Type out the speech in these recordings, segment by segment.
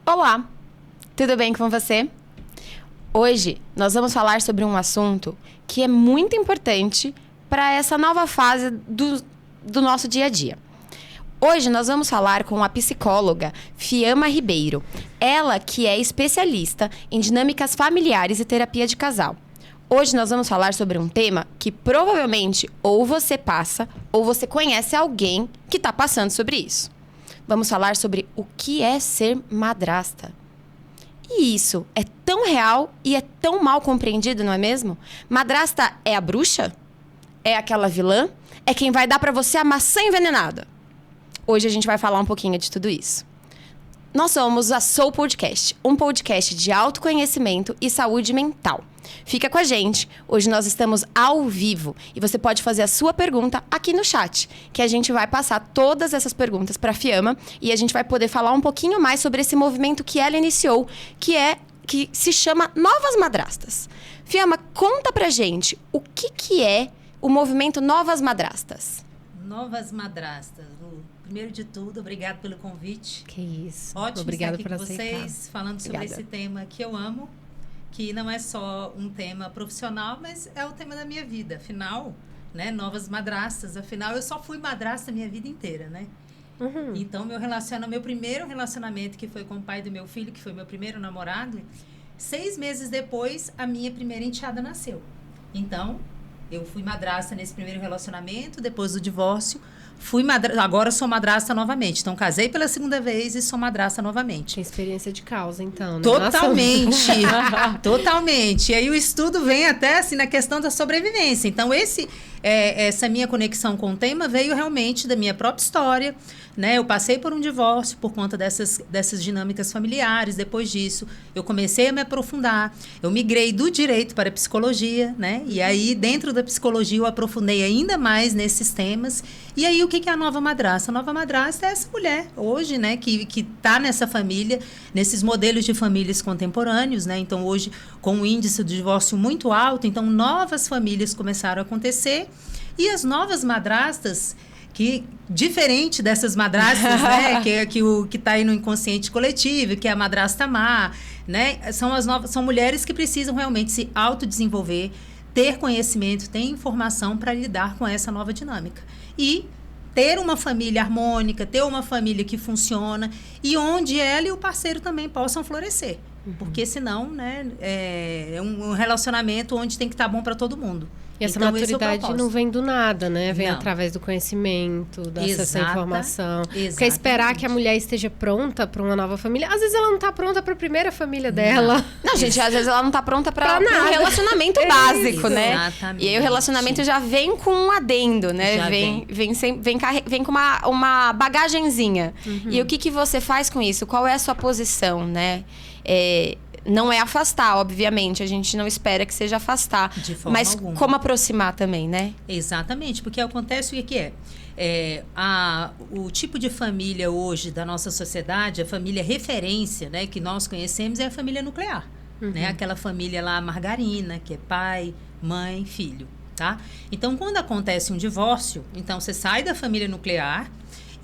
Olá, tudo bem com você? Hoje nós vamos falar sobre um assunto que é muito importante para essa nova fase do nosso dia a dia. Hoje nós vamos falar com a psicóloga Fiamma Ribeiro, ela que é especialista em dinâmicas familiares e terapia de casal. Hoje nós vamos falar sobre um tema que provavelmente ou você passa ou você conhece alguém que está passando sobre isso. Vamos falar sobre o que é ser madrasta. E isso é tão real e é tão mal compreendido, não é mesmo? Madrasta é a bruxa? É aquela vilã? É quem vai dar pra você a maçã envenenada? Hoje a gente vai falar um pouquinho de tudo isso. Nós somos a Soul Podcast, um podcast de autoconhecimento e saúde mental. Fica com a gente. Hoje nós estamos ao vivo e você pode fazer a sua pergunta aqui no chat, que a gente vai passar todas essas perguntas para a Fiamma e a gente vai poder falar um pouquinho mais sobre esse movimento que ela iniciou, que se chama Novas Madrastas. Fiamma, conta pra gente o que é o movimento Novas Madrastas. Novas Madrastas, Lu. Primeiro de tudo, obrigado pelo convite. Que isso. Ótimo Obrigada estar aqui por com aceitar. vocês, falando sobre esse tema que eu amo, que não é só um tema profissional, mas é o tema da minha vida. Afinal, né, novas madrastas, afinal, eu só fui madrasta a minha vida inteira, né? Uhum. Então, meu primeiro relacionamento, que foi com o pai do meu filho, que foi meu primeiro namorado, 6 meses depois, a minha primeira enteada nasceu. Então, eu fui madrasta nesse primeiro relacionamento, depois do divórcio, agora sou madrasta novamente. Então, casei pela segunda vez e sou madrasta novamente. Tem experiência de causa, então, né? Totalmente. Totalmente. E aí o estudo vem até assim na questão da sobrevivência. Então, essa minha conexão com o tema veio realmente da minha própria história, né? Eu passei por um divórcio por conta dessas dinâmicas familiares. Depois disso, eu comecei a me aprofundar. Eu migrei do direito para a psicologia, né? E aí, dentro da psicologia, eu aprofundei ainda mais nesses temas. E aí, o que é a nova madrasta? A nova madrasta é essa mulher, hoje, né? Que está nessa família, nesses modelos de famílias contemporâneos, né? Então, hoje, com o índice de divórcio muito alto, então, novas famílias começaram a acontecer. E as novas madrastas, que diferente dessas madrastas, né, que está aí no inconsciente coletivo, que é a madrasta má, né, são mulheres que precisam realmente se autodesenvolver, ter conhecimento, ter informação para lidar com essa nova dinâmica. E ter uma família harmônica, ter uma família que funciona e onde ela e o parceiro também possam florescer. Porque senão, né, é um relacionamento onde tem que estar bom para todo mundo. E essa Então, maturidade não vem do nada, né? Vem Não. através do conhecimento, dessa informação. Porque Exatamente. esperar que a mulher esteja pronta para uma nova família, às vezes ela não está pronta para a primeira família dela. Não, gente, às vezes ela não tá pronta para um nada. relacionamento básico, né? Exatamente. E aí o relacionamento já vem com um adendo, né? Já Vem com uma bagagenzinha. E o que você faz com isso? Qual é a sua posição, né? Não é afastar, obviamente. A gente não espera que seja afastar. De forma mas alguma. como aproximar também, né? Exatamente, porque acontece o que é. O tipo de família hoje da nossa sociedade, a família referência, né, que nós conhecemos é a família nuclear. Né? Aquela família lá, margarina, que é pai, mãe, filho. Tá? Então, quando acontece um divórcio, então você sai da família nuclear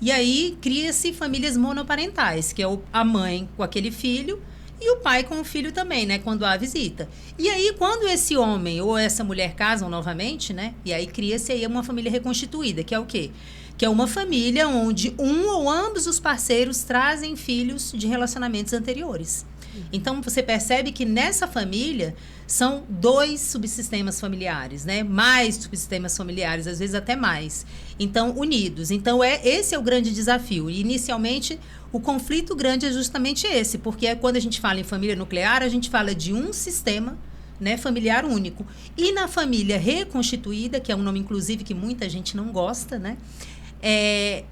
e aí cria-se famílias monoparentais, que é a mãe com aquele filho e o pai com o filho também, né? Quando há visita. E aí, quando esse homem ou essa mulher casam novamente, né? E aí cria-se aí uma família reconstituída, que é o quê? Que é uma família onde um ou ambos os parceiros trazem filhos de relacionamentos anteriores. Então, você percebe que nessa família são 2 subsistemas familiares, né? Mais subsistemas familiares, às vezes até mais. Então, unidos. Então, esse é o grande desafio. E, inicialmente, o conflito grande é justamente esse, porque quando a gente fala em família nuclear, a gente fala de um sistema, né, familiar único. E na família reconstituída, que é um nome, inclusive, que muita gente não gosta, né?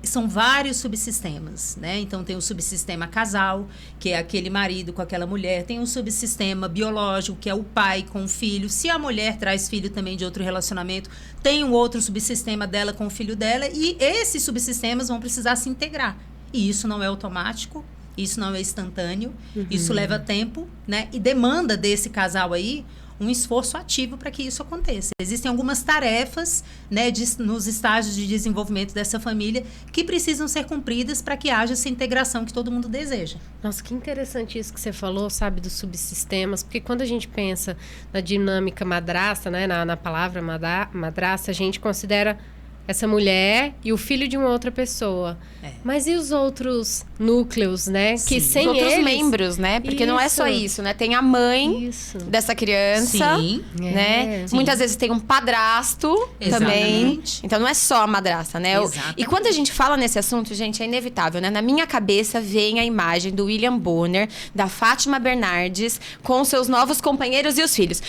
São vários subsistemas, né? Então, tem o subsistema casal, que é aquele marido com aquela mulher. Tem o subsistema biológico, que é o pai com o filho. Se a mulher traz filho também de outro relacionamento, tem um outro subsistema dela com o filho dela. E esses subsistemas vão precisar se integrar. E isso não é automático, isso não é instantâneo. Isso leva tempo, né? E demanda desse casal aí um esforço ativo para que isso aconteça. Existem algumas tarefas, né, nos estágios de desenvolvimento dessa família que precisam ser cumpridas para que haja essa integração que todo mundo deseja. Nossa, que interessante isso que você falou, sabe, dos subsistemas, porque quando a gente pensa na dinâmica madrasta, né, na palavra madrasta, a gente considera essa mulher e o filho de uma outra pessoa. Mas e os outros núcleos, né? Sim. Que sem os outros eles... membros, né? Porque não é só isso, né? Tem a mãe dessa criança, Sim. né? Sim. Muitas vezes tem um padrasto também. Então não é só a madrasta, né? E quando a gente fala nesse assunto, gente, é inevitável, né? Na minha cabeça vem a imagem do William Bonner, da Fátima Bernardes, com seus novos companheiros e os filhos.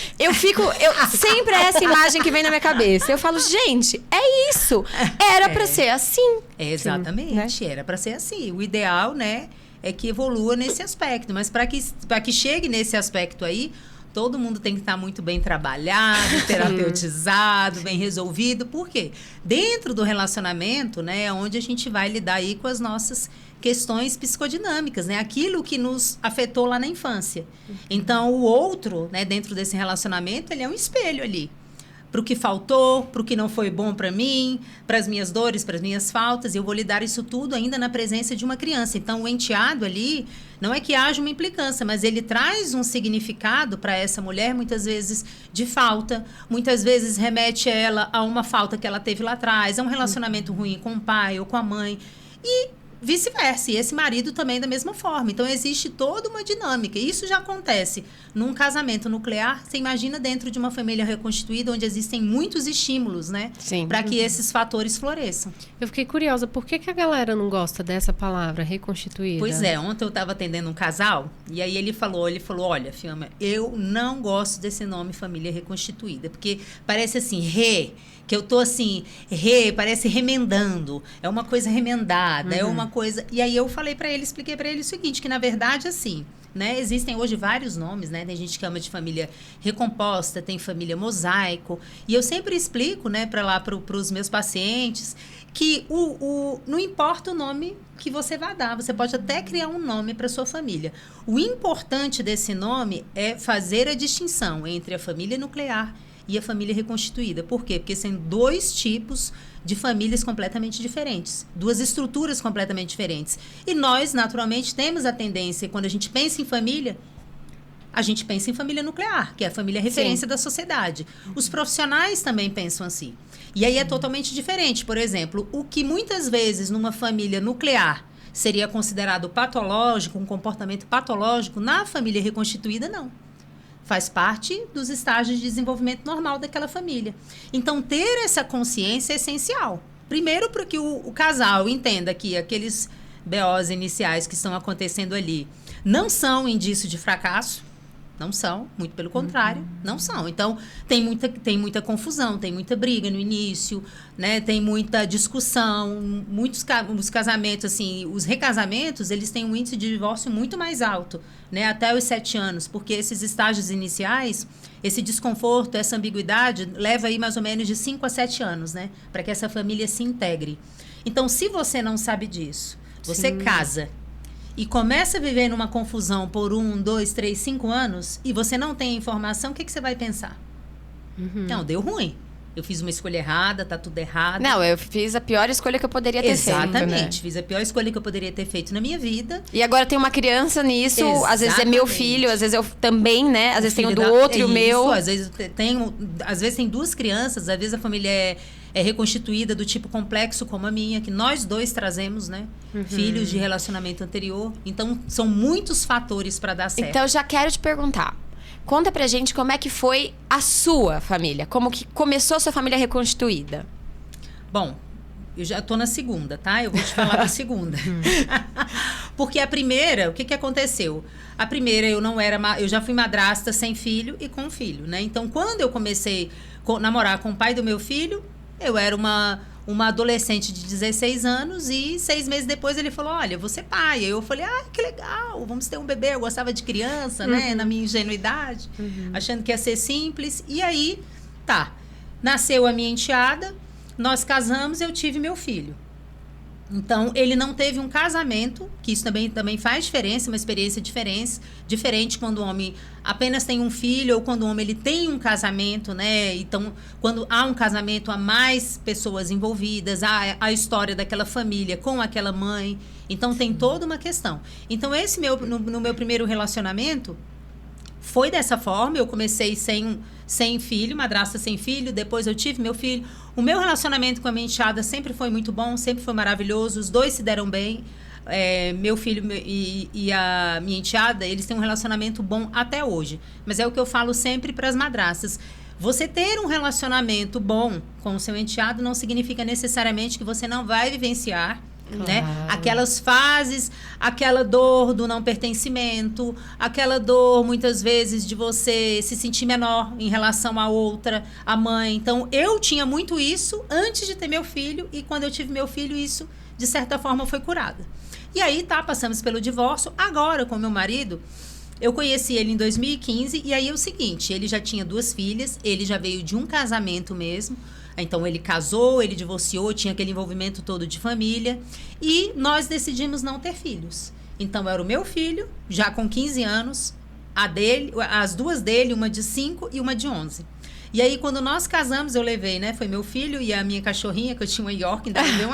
Sempre é essa imagem que vem na minha cabeça. Eu falo, gente, é isso. Era pra ser assim. Exatamente, né? Era para ser assim. O ideal, né, é que evolua nesse aspecto. Mas para que chegue nesse aspecto aí, todo mundo tem que estar muito bem trabalhado, terapeutizado, bem resolvido. Por quê? Dentro do relacionamento, né, é onde a gente vai lidar aí com as nossas questões psicodinâmicas, né? Aquilo que nos afetou lá na infância. Então, o outro, né, dentro desse relacionamento, ele é um espelho ali. Para o que faltou, para o que não foi bom para mim, para as minhas dores, para as minhas faltas. Eu vou lidar isso tudo ainda na presença de uma criança. Então, o enteado ali, não é que haja uma implicância, mas ele traz um significado para essa mulher, muitas vezes de falta, muitas vezes remete ela a uma falta que ela teve lá atrás, a um relacionamento ruim com o pai ou com a mãe. E vice-versa, e esse marido também da mesma forma. Então, existe toda uma dinâmica. Isso já acontece num casamento nuclear. Você imagina dentro de uma família reconstituída, onde existem muitos estímulos, né? Para que esses fatores floresçam. Eu fiquei curiosa, por que a galera não gosta dessa palavra, reconstituída? Pois é, ontem eu estava atendendo um casal, e aí ele falou, olha, Fiamma, eu não gosto desse nome família reconstituída, porque parece assim, que eu tô assim, parece remendando, é uma coisa remendada, é uma coisa... E aí eu expliquei para ele o seguinte, que na verdade, assim, né, existem hoje vários nomes, né, tem gente que chama de família recomposta, tem família mosaico, e eu sempre explico, né, para os meus pacientes, que não importa o nome que você vai dar, você pode até criar um nome para sua família. O importante desse nome é fazer a distinção entre a família nuclear e a família reconstituída. Por quê? Porque são dois tipos de famílias completamente diferentes, duas estruturas completamente diferentes. E nós, naturalmente, temos a tendência, quando a gente pensa em família, a gente pensa em família nuclear, que é a família referência da sociedade. Os profissionais também pensam assim. E aí é totalmente diferente. Por exemplo, o que muitas vezes numa família nuclear seria considerado patológico, um comportamento patológico, na família reconstituída, não. Faz parte dos estágios de desenvolvimento normal daquela família. Então, ter essa consciência é essencial. Primeiro, para que o casal entenda que aqueles BOs iniciais que estão acontecendo ali não são indício de fracasso. Não são, muito pelo contrário, não são. Então, tem muita confusão, tem muita briga no início, né? Tem muita discussão, os casamentos, assim, os recasamentos, eles têm um índice de divórcio muito mais alto, né? Até os 7 anos, porque esses estágios iniciais, esse desconforto, essa ambiguidade, leva aí mais ou menos de 5 a 7 anos, né? Para que essa família se integre. Então, se você não sabe disso, você casa e começa a viver numa confusão por 1, 2, 3, 5 anos e você não tem informação, o que você vai pensar? Não, deu ruim. Eu fiz uma escolha errada, tá tudo errado. Não, eu fiz a pior escolha que eu poderia ter feito. Exatamente, fiz a pior escolha que eu poderia ter feito na minha vida. E agora tem uma criança nisso, às vezes é meu filho, às vezes eu também, né? Às vezes tem o do outro e o meu. Às vezes tem 2 crianças, às vezes a família é reconstituída do tipo complexo como a minha, que nós 2 trazemos, né? Filhos de relacionamento anterior. Então, são muitos fatores para dar certo. Então, eu já quero te perguntar. Conta pra gente como é que foi a sua família. Como que começou a sua família reconstituída? Bom, eu já tô na segunda, tá? Eu vou te falar da segunda. Porque a primeira, o que aconteceu? A primeira, eu já fui madrasta sem filho e com filho, né? Então, quando eu comecei a namorar com o pai do meu filho, eu era uma adolescente de 16 anos e 6 meses depois ele falou, olha, eu vou ser pai. Aí eu falei, que legal, vamos ter um bebê. Eu gostava de criança, né? Na minha ingenuidade, achando que ia ser simples. E aí, nasceu a minha enteada, nós casamos, eu tive meu filho. Então, ele não teve um casamento, que isso também faz diferença, uma experiência diferente quando o homem apenas tem um filho ou quando o homem ele tem um casamento, né? Então, quando há um casamento, há mais pessoas envolvidas, há a história daquela família com aquela mãe. Então, tem toda uma questão. Então, no meu primeiro relacionamento, foi dessa forma. Eu comecei sem filho, madrasta sem filho, depois eu tive meu filho. O meu relacionamento com a minha enteada sempre foi muito bom, sempre foi maravilhoso, os dois se deram bem. Meu filho e a minha enteada, eles têm um relacionamento bom até hoje. Mas é o que eu falo sempre para as madrastas. Você ter um relacionamento bom com o seu enteado não significa necessariamente que você não vai vivenciar, né? Aquelas fases, aquela dor do não pertencimento, aquela dor, muitas vezes, de você se sentir menor em relação à outra, à mãe. Então, eu tinha muito isso antes de ter meu filho, e quando eu tive meu filho, isso, de certa forma, foi curado. E aí, passamos pelo divórcio. Agora, com meu marido, eu conheci ele em 2015, e aí é o seguinte, ele já tinha 2 filhas, ele já veio de um casamento mesmo. Então, ele casou, ele divorciou, tinha aquele envolvimento todo de família. E nós decidimos não ter filhos. Então, era o meu filho, já com 15 anos, as 2 dele, uma de 5 e uma de 11. E aí, quando nós casamos, eu levei, né? Foi meu filho e a minha cachorrinha, que eu tinha uma York, ainda levei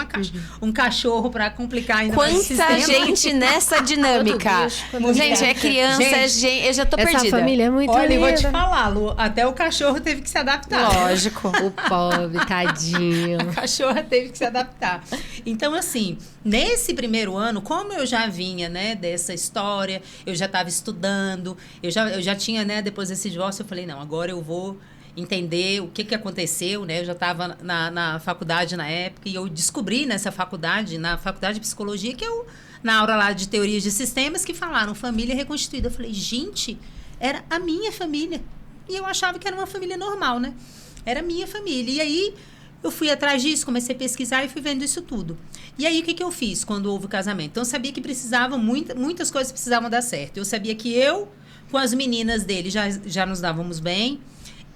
um cachorro para complicar ainda mais o sistema. Quanta gente nessa dinâmica. Gente, é criança, eu já tô perdida. Essa família é muito Olha, linda. eu vou te falar, Lu, até o cachorro teve que se adaptar. Lógico. O pobre, tadinho. A cachorra teve que se adaptar. Então, assim, nesse primeiro ano, como eu já vinha, né, dessa história, eu já estava estudando, eu já tinha, né, depois desse divórcio, eu falei, não, agora eu vou entender o que aconteceu, né? Eu já estava na faculdade na época, e eu descobri nessa faculdade, na faculdade de psicologia, na aula lá de teorias de sistemas, que falaram família reconstituída. Eu falei, gente, era a minha família. E eu achava que era uma família normal, né? Era a minha família. E aí, eu fui atrás disso, comecei a pesquisar e fui vendo isso tudo. E aí, o que eu fiz quando houve o casamento? Então, eu sabia que muitas coisas precisavam dar certo. Eu sabia que eu, com as meninas dele, já nos dávamos bem.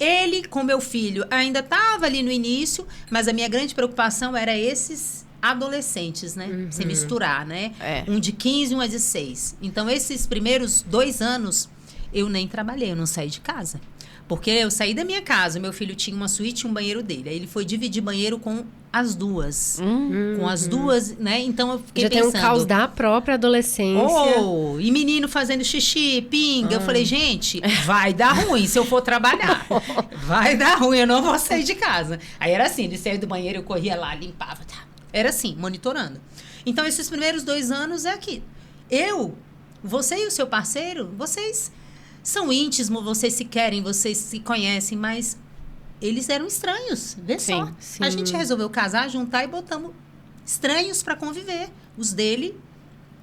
Ele, com meu filho, ainda estava ali no início, mas a minha grande preocupação era esses adolescentes, né? Uhum. Se misturar, né? Um de 15 e uma de 6. Então, esses primeiros 2 anos, eu nem trabalhei, eu não saí de casa. Porque eu saí da minha casa, meu filho tinha uma suíte e um banheiro dele. Aí ele foi dividir banheiro com as 2. Com as 2, né? Então, eu fiquei pensando... Já tem um caos da própria adolescência. E menino fazendo xixi, pinga. Eu falei, gente, vai dar ruim se eu for trabalhar. Vai dar ruim, eu não vou sair de casa. Aí era assim, ele saía do banheiro, eu corria lá, limpava. Tá. Era assim, monitorando. Então, esses primeiros 2 anos é aqui. Você e o seu parceiro, vocês são íntimos, vocês se querem, vocês se conhecem, mas eles eram estranhos. Vê só. Sim. A gente resolveu casar, juntar e botamos estranhos para conviver. Os dele,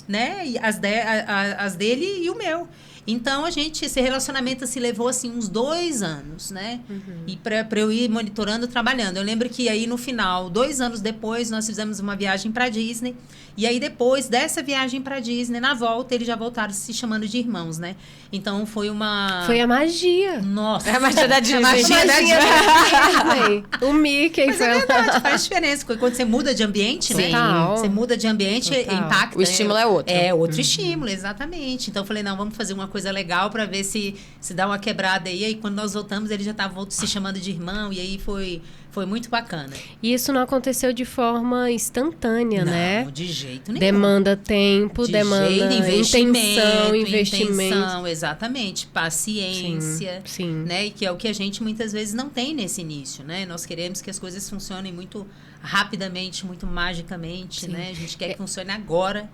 né? E as dele e o meu. Então, esse relacionamento se levou, assim, uns 2 anos, né? E para eu ir monitorando, trabalhando. Eu lembro que aí, no final, 2 anos depois, nós fizemos uma viagem para Disney. E aí, depois dessa viagem para Disney, na volta, eles já voltaram se chamando de irmãos, né? Então, foi uma... Foi a magia. Nossa! É a magia da Disney. A magia da Disney. O Mickey. Mas é verdade, faz diferença. Quando você muda de ambiente, né? Total. Você muda de ambiente, impacta. O estímulo é outro. É, outro estímulo, exatamente. Então, eu falei, não, vamos fazer uma coisa legal para ver se dá uma quebrada aí. Aí, quando nós voltamos, ele já estava se chamando de irmão. E aí, foi muito bacana. E isso não aconteceu de forma instantância, né? Não, de jeito nenhum. Demanda tempo, demanda intenção, investimento. Intenção, exatamente. Paciência. Sim. Né? E que é o que a gente muitas vezes não tem nesse início, né? Nós queremos que as coisas funcionem muito rapidamente, muito magicamente, né? A gente quer que funcione agora.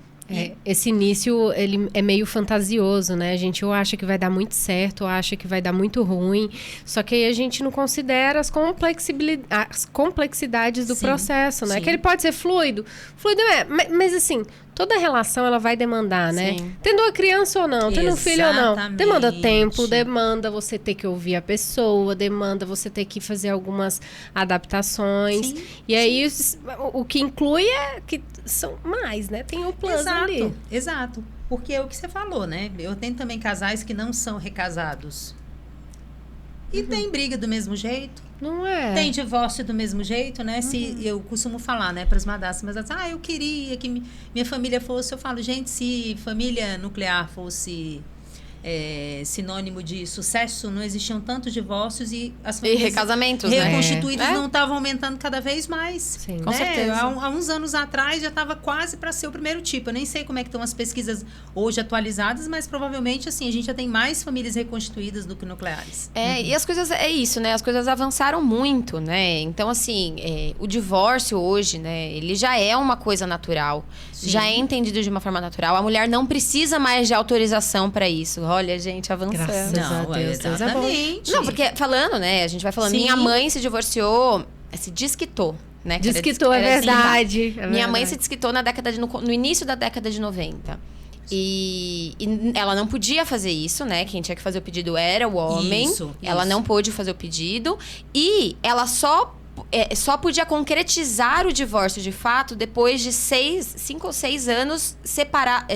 Esse início, ele é meio fantasioso, né? A gente ou acha que vai dar muito certo, ou acha que vai dar muito ruim. Só que aí a gente não considera as complexidades do processo, né? Sim. Que ele pode ser fluido. Fluido mas assim, toda relação ela vai demandar, né? Sim. Tendo uma criança ou não, tendo um filho ou não. Exatamente. Demanda tempo, demanda você ter que ouvir a pessoa, demanda você ter que fazer algumas adaptações. Sim, e aí o que inclui é que são mais, né? Tem o plus ali. Exato. Porque é o que você falou, né? Eu tenho também casais que não são recasados. E tem briga do mesmo jeito. Não é? Tem divórcio do mesmo jeito, né? Se eu costumo falar, né, para as madrastas, mas eu queria que minha família fosse, eu falo, gente, se família nuclear fosse sinônimo de sucesso, não existiam tantos divórcios e as famílias recasamentos, reconstituídas não estavam aumentando cada vez mais. Sim. Né? Com certeza. Há uns anos atrás já estava quase para ser o primeiro tipo. Eu nem sei como é que estão as pesquisas hoje atualizadas, mas provavelmente assim a gente já tem mais famílias reconstituídas do que nucleares. E as coisas, é isso, né? As coisas avançaram muito, né? Então, assim, o divórcio hoje, né? Ele já é uma coisa natural. Sim. Já é entendido de uma forma natural. A mulher não precisa mais de autorização para isso. Olha, gente, avançando. Graças a Deus, Deus é bom. exatamente. Não, porque falando, né? A gente vai falando. Sim. Minha mãe se divorciou, se desquitou, né? Desquitou, é verdade. Minha mãe se desquitou no início da década de 90. E ela não podia fazer isso, né? Quem tinha que fazer o pedido era o homem. Isso. Ela não pôde fazer o pedido. E ela só podia concretizar o divórcio de fato depois de 5 ou 6 anos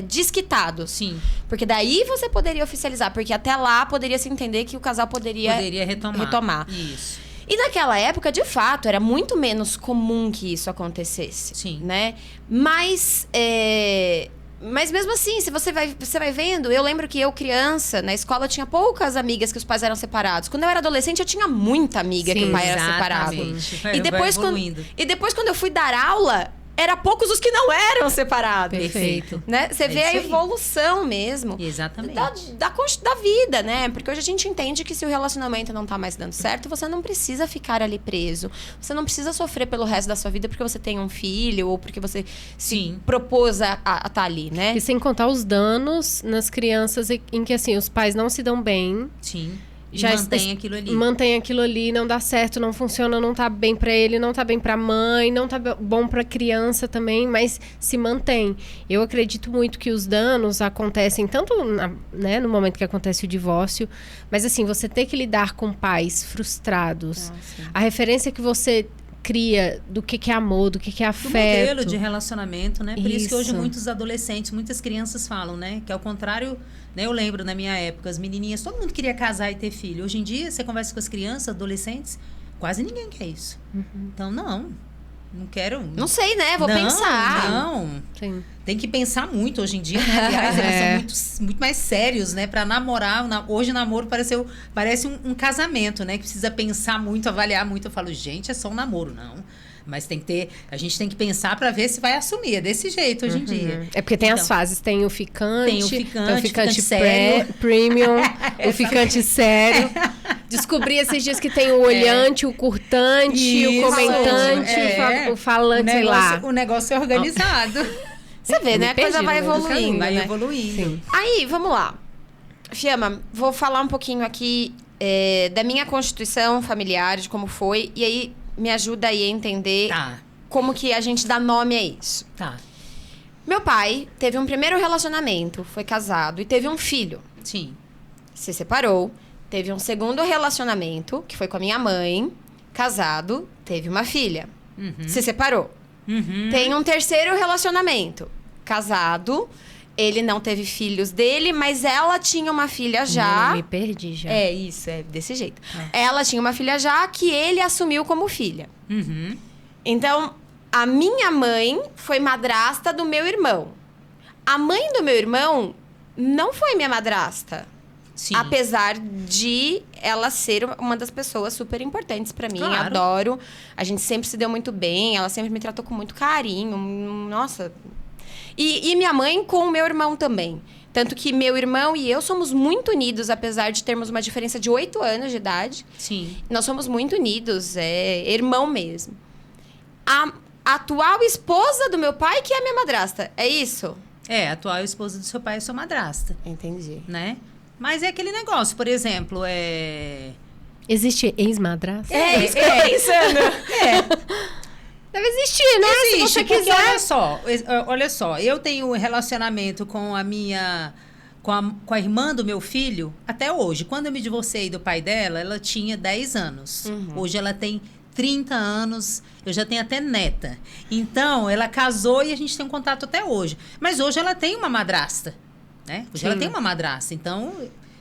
desquitados. Sim. Porque daí você poderia oficializar. Porque até lá poderia se entender que o casal poderia retomar. Isso. E naquela época, de fato, era muito menos comum que isso acontecesse. Sim. Né? Mas mesmo assim, se você vai vendo... Eu lembro que eu, criança, na escola, eu tinha poucas amigas que os pais eram separados. Quando eu era adolescente, eu tinha muita amiga que o pai era separado. Exatamente. E depois, quando eu fui dar aula... Era poucos os que não eram separados. Perfeito. Né? Você vê a evolução mesmo. Exatamente. Da vida, né? Porque hoje a gente entende que se o relacionamento não tá mais dando certo, você não precisa ficar ali preso. Você não precisa sofrer pelo resto da sua vida porque você tem um filho ou porque você se propôs a tá ali, né? E sem contar os danos nas crianças em que, assim, os pais não se dão bem. Sim. Já mantém aquilo ali. Mantém aquilo ali, não dá certo, não funciona, não tá bem pra ele, não tá bem pra mãe, não tá bom pra criança também, mas se mantém. Eu acredito muito que os danos acontecem tanto né, no momento que acontece o divórcio, mas assim, você ter que lidar com pais frustrados, a referência que você cria do que é amor, do que é afeto. Do modelo de relacionamento, né? Por isso que hoje muitos adolescentes, muitas crianças falam, né? Que ao contrário, né? Eu lembro na minha época, as menininhas, todo mundo queria casar e ter filho. Hoje em dia, você conversa com as crianças, adolescentes, quase ninguém quer isso. Então, não quero... Não sei, né? Vou pensar. Não, Sim. Tem que pensar muito hoje em dia, né? Aliás, eles são muito mais sérios, né? Pra namorar, hoje o namoro parece um casamento, né? Que precisa pensar muito, avaliar muito. Eu falo, gente, é só um namoro, não. Mas a gente tem que pensar pra ver se vai assumir. É desse jeito hoje em dia. É porque tem as fases, tem o ficante sério. premium, o ficante sério. Descobri esses dias que tem o olhante, o curtante, o comentante, o falante lá. O negócio é organizado. Você vê, né? A coisa vai evoluindo. Vai né? evoluindo. Sim. Aí, vamos lá. Fiamma, vou falar um pouquinho aqui da minha constituição familiar, de como foi. E aí, me ajuda aí a entender como que a gente dá nome a isso. Tá. Meu pai teve um primeiro relacionamento, foi casado e teve um filho. Sim. Se separou, teve um segundo relacionamento, que foi com a minha mãe, casado, teve uma filha. Se separou. Tem um terceiro relacionamento, casado, ele não teve filhos dele, mas ela tinha uma filha já. Me perdi já. É isso, é desse jeito. Ela tinha uma filha já que ele assumiu como filha. Então, a minha mãe foi madrasta do meu irmão. A mãe do meu irmão não foi minha madrasta. Sim. Apesar de ela ser uma das pessoas super importantes pra mim. Claro. Adoro. A gente sempre se deu muito bem. Ela sempre me tratou com muito carinho. Nossa. E minha mãe com o meu irmão também. Tanto que meu irmão e eu somos muito unidos, apesar de termos uma diferença de 8 anos de idade. Sim. Nós somos muito unidos. É irmão mesmo. A atual esposa do meu pai que é a minha madrasta. É isso? A atual esposa do seu pai é sua madrasta. Entendi. Né? Mas é aquele negócio, por exemplo, Existe ex-madrasta? É isso que eu tô pensando. Deve existir, né? Existe, Se você porque quiser. olha só, eu tenho um relacionamento com com a irmã do meu filho até hoje. Quando eu me divorciei do pai dela, ela tinha 10 anos. Hoje ela tem 30 anos, eu já tenho até neta. Então, ela casou e a gente tem um contato até hoje. Mas hoje ela tem uma madrasta, né? Hoje ela tem uma madrasta. Então,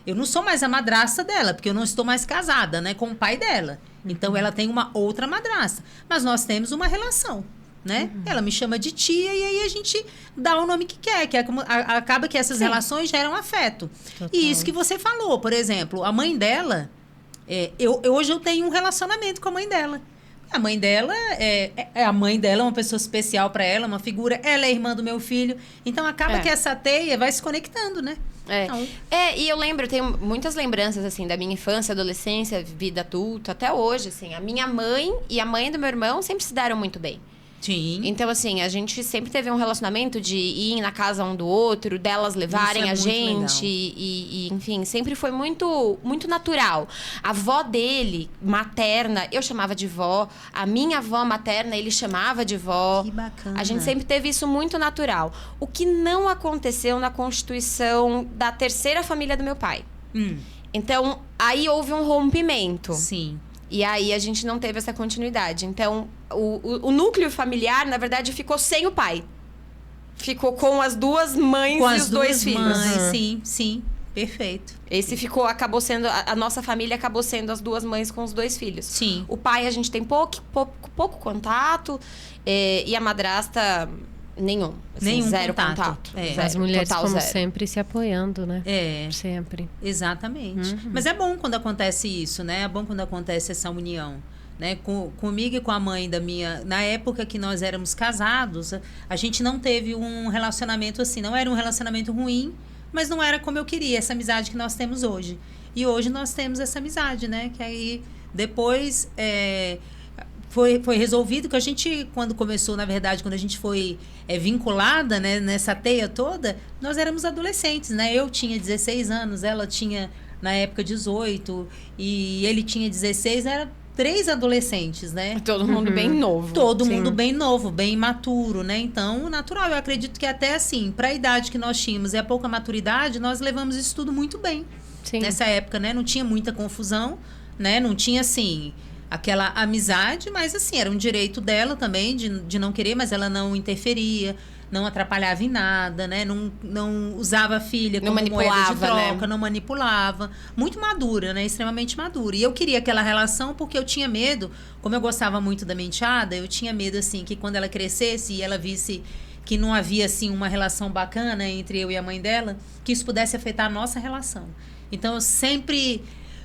Eu não sou mais a madrasta dela, porque eu não estou mais casada, né, com o pai dela. Então, ela tem uma outra madrasta. Mas nós temos uma relação, né? Ela me chama de tia e aí a gente dá o nome que quer. Que é como, acaba que essas relações geram afeto. Total. E isso que você falou, por exemplo, a mãe dela... hoje eu tenho um relacionamento com a mãe dela. A mãe dela a mãe dela, é uma pessoa especial para ela, uma figura. Ela é irmã do meu filho. Então, acaba que essa teia vai se conectando, né? Então, E eu lembro, tenho muitas lembranças, assim, da minha infância, adolescência, vida adulta, até hoje, assim. A minha mãe e a mãe do meu irmão sempre se deram muito bem. sim. Então, assim, a gente sempre teve um relacionamento de ir na casa um do outro, delas levarem Isso é a muito gente. E, enfim, sempre foi muito, muito natural. A avó dele, materna, eu chamava de vó. A minha avó materna, ele chamava de vó. Que bacana. A gente sempre teve isso muito natural. O que não aconteceu na constituição da terceira família do meu pai. Então, aí houve um rompimento. Sim. E aí a gente não teve essa continuidade. Então, o núcleo familiar, na verdade, ficou sem o pai. Ficou com as duas mães Com e as os dois duas filhos. mães, sim, sim. Perfeito. Esse acabou sendo... A nossa família acabou sendo as duas mães com os dois filhos. Sim. O pai a gente tem pouco contato. E a madrasta, nenhum. Assim, Nenhum zero contato. Zero, As mulheres, total como zero. sempre, se apoiando, né? É, Sempre. exatamente. Mas é bom quando acontece isso, né? É bom quando acontece essa união. Né? Comigo e com a mãe da minha... Na época que nós éramos casados, a gente não teve um relacionamento assim. Não era um relacionamento ruim, mas não era como eu queria, essa amizade que nós temos hoje. E hoje nós temos essa amizade, né? Que aí depois foi resolvido que a gente, quando começou, na verdade, quando a gente foi vinculada, né, nessa teia toda, nós éramos adolescentes, né? Eu tinha 16 anos, ela tinha, na época, 18, e ele tinha 16, era 3 adolescentes, né? Todo mundo bem novo. Todo Sim. mundo bem novo, bem imaturo, né? Então, natural. Eu acredito que até assim, para a idade que nós tínhamos e a pouca maturidade, nós levamos isso tudo muito bem. Sim. Nessa época, né? Não tinha muita confusão, né? Não tinha, assim, aquela amizade, mas, assim, era um direito dela também de não querer, mas ela não interferia, não atrapalhava em nada, né? Não usava a filha Não como moeda de manipulava, troca, né? não manipulava. Muito madura, né? Extremamente madura. E eu queria aquela relação porque eu tinha medo, como eu gostava muito da minha enteada, eu tinha medo, assim, que quando ela crescesse e ela visse que não havia, assim, uma relação bacana entre eu e a mãe dela, que isso pudesse afetar a nossa relação. Então, eu sempre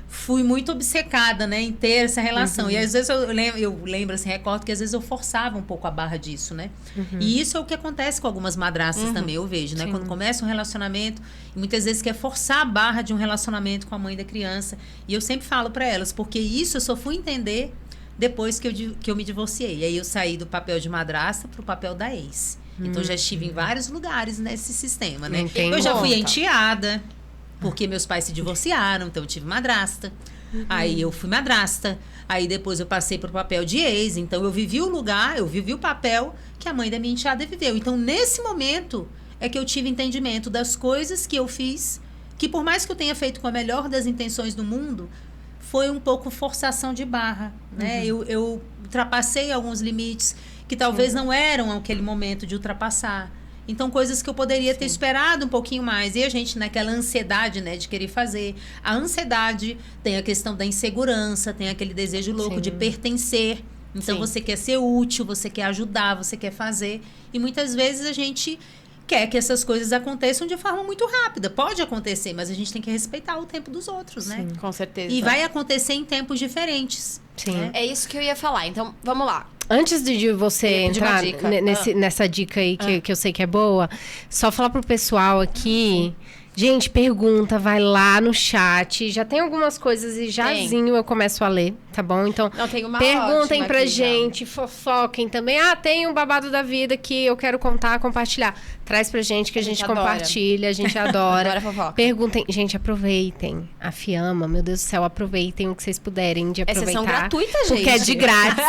fui muito obcecada, né, em ter essa relação. E às vezes eu lembro, assim, recordo que às vezes eu forçava um pouco a barra disso, né? E isso é o que acontece com algumas madrastas também, eu vejo, né? Sim. Quando começa um relacionamento, e muitas vezes quer forçar a barra de um relacionamento com a mãe da criança. E eu sempre falo para elas, porque isso eu só fui entender depois que eu me divorciei. E aí eu saí do papel de madrasta pro papel da ex. Então, eu já estive em vários lugares nesse sistema, né? Entendi. Eu já fui Conta. enteada, porque meus pais se divorciaram, então eu tive madrasta. Aí eu fui madrasta. Aí depois eu passei pro papel de ex. Então, eu vivi o lugar, eu vivi o papel que a mãe da minha enteada viveu. Então, nesse momento, é que eu tive entendimento das coisas que eu fiz, que por mais que eu tenha feito com a melhor das intenções do mundo, foi um pouco forçação de barra, né? Eu ultrapassei alguns limites que talvez não eram aquele momento de ultrapassar. Então, coisas que eu poderia ter esperado um pouquinho mais. E a gente, naquela ansiedade, né, de querer fazer. A ansiedade tem a questão da insegurança, tem aquele desejo louco Sim. de pertencer. Então, Sim. você quer ser útil, você quer ajudar, você quer fazer. E muitas vezes a gente quer que essas coisas aconteçam de forma muito rápida. Pode acontecer, mas a gente tem que respeitar o tempo dos outros, né? Com certeza. E vai acontecer em tempos diferentes. Sim. né? É isso que eu ia falar. Então, vamos lá. Antes de você Eu ia pedir uma entrar dica. nessa dica aí que eu sei que é boa, só falar pro pessoal aqui. Gente, pergunta, vai lá no chat. Já tem algumas coisas e jazinho eu começo a ler, tá bom? Então, Não, tem uma perguntem ótima pra aqui já. gente, fofoquem também. Ah, tem um babado da vida que eu quero contar, compartilhar. Traz pra gente que a gente adora. compartilha, a gente adora. Adora fofoca. Perguntem. Gente, aproveitem a Fiamma. Meu Deus do céu, aproveitem o que vocês puderem de É aproveitar. sessão gratuita, gente. Porque é de grátis.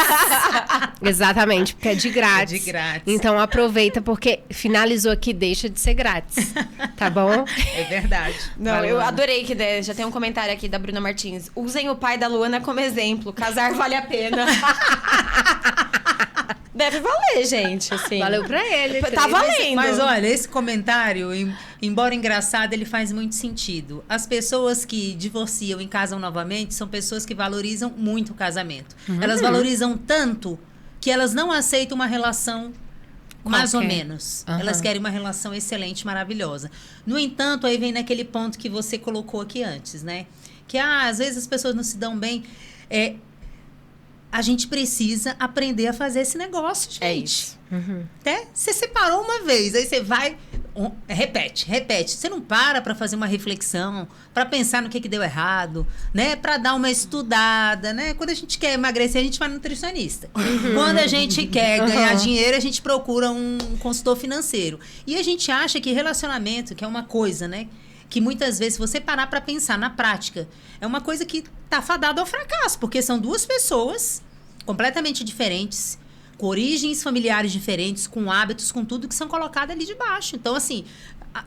Exatamente, porque é de grátis. É de grátis. Então aproveita, porque finalizou aqui, deixa de ser grátis. Tá bom? É verdade. Não, Vai, eu Luana. adorei que já tem um comentário aqui da Bruna Martins. Usem o pai da Luana como exemplo. Casar vale a pena. deve valer, gente, assim. Valeu pra ele. Tá valendo. Mas olha, esse comentário, embora engraçado, ele faz muito sentido. As pessoas que divorciam e casam novamente são pessoas que valorizam muito o casamento. Elas valorizam tanto que elas não aceitam uma relação mais ou menos. Elas querem uma relação excelente, maravilhosa. No entanto, aí vem naquele ponto que você colocou aqui antes, né? Que às vezes as pessoas não se dão bem. A gente precisa aprender a fazer esse negócio, gente. É isso. Até você separou uma vez, aí você vai, repete. Você não para fazer uma reflexão, para pensar no que deu errado, né? Para dar uma estudada, né? Quando a gente quer emagrecer, a gente vai no nutricionista. Quando a gente quer ganhar dinheiro, a gente procura um consultor financeiro. E a gente acha que relacionamento, que é uma coisa, né? Que muitas vezes, se você parar para pensar na prática, é uma coisa que tá fadada ao fracasso, porque são duas pessoas completamente diferentes, com origens familiares diferentes, com hábitos, com tudo que são colocados ali de baixo. Então, assim,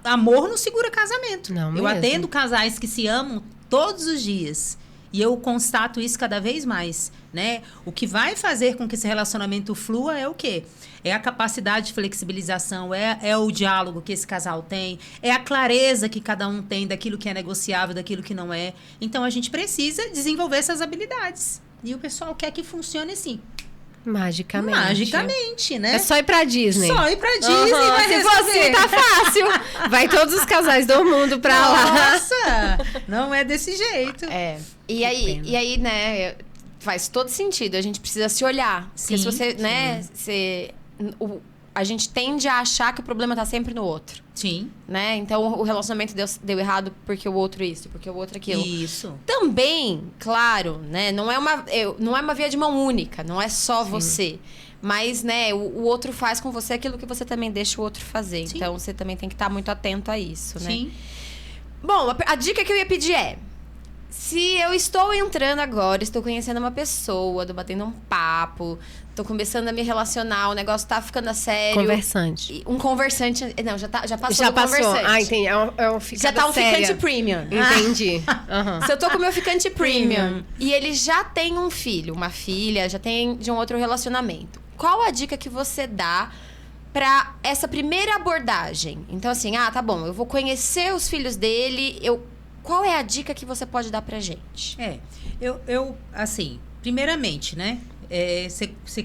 amor não segura casamento. Não eu mesmo. atendo casais que se amam todos os dias. E eu constato isso cada vez mais, né? O que vai fazer com que esse relacionamento flua é o quê? É a capacidade de flexibilização, é o diálogo que esse casal tem, é a clareza que cada um tem daquilo que é negociável, daquilo que não é. Então, a gente precisa desenvolver essas habilidades. E o pessoal quer que funcione assim. Magicamente, né? É só ir pra Disney. Só ir pra Disney vai se resolver. fosse, tá fácil. Vai todos os casais do mundo pra lá. Nossa! Não é desse jeito. E aí, né, faz todo sentido. A gente precisa se olhar. Porque se você, né, a gente tende a achar que o problema tá sempre no outro. Sim. Né? Então, o relacionamento deu errado porque o outro isso, porque o outro aquilo. Isso. Também, claro, né? Não é uma via de mão única. Não é só você. Mas, né, o outro faz com você aquilo que você também deixa o outro fazer. Sim. Então, você também tem que estar muito atento a isso, né? Sim. Bom, a dica que eu ia pedir é... Se eu estou entrando agora, estou conhecendo uma pessoa, estou batendo um papo, estou começando a me relacionar, o negócio tá ficando a sério. Conversante. Um conversante... Não, já passou Já do passou. conversante. Ah, entendi. É um ficante Já tá um séria. ficante premium. Entendi. Se eu tô com o meu ficante premium e ele já tem um filho, uma filha, já tem de um outro relacionamento, qual a dica que você dá pra essa primeira abordagem? Então, assim, tá bom, eu vou conhecer os filhos dele, qual é a dica que você pode dar pra gente? Eu assim, primeiramente, né? Você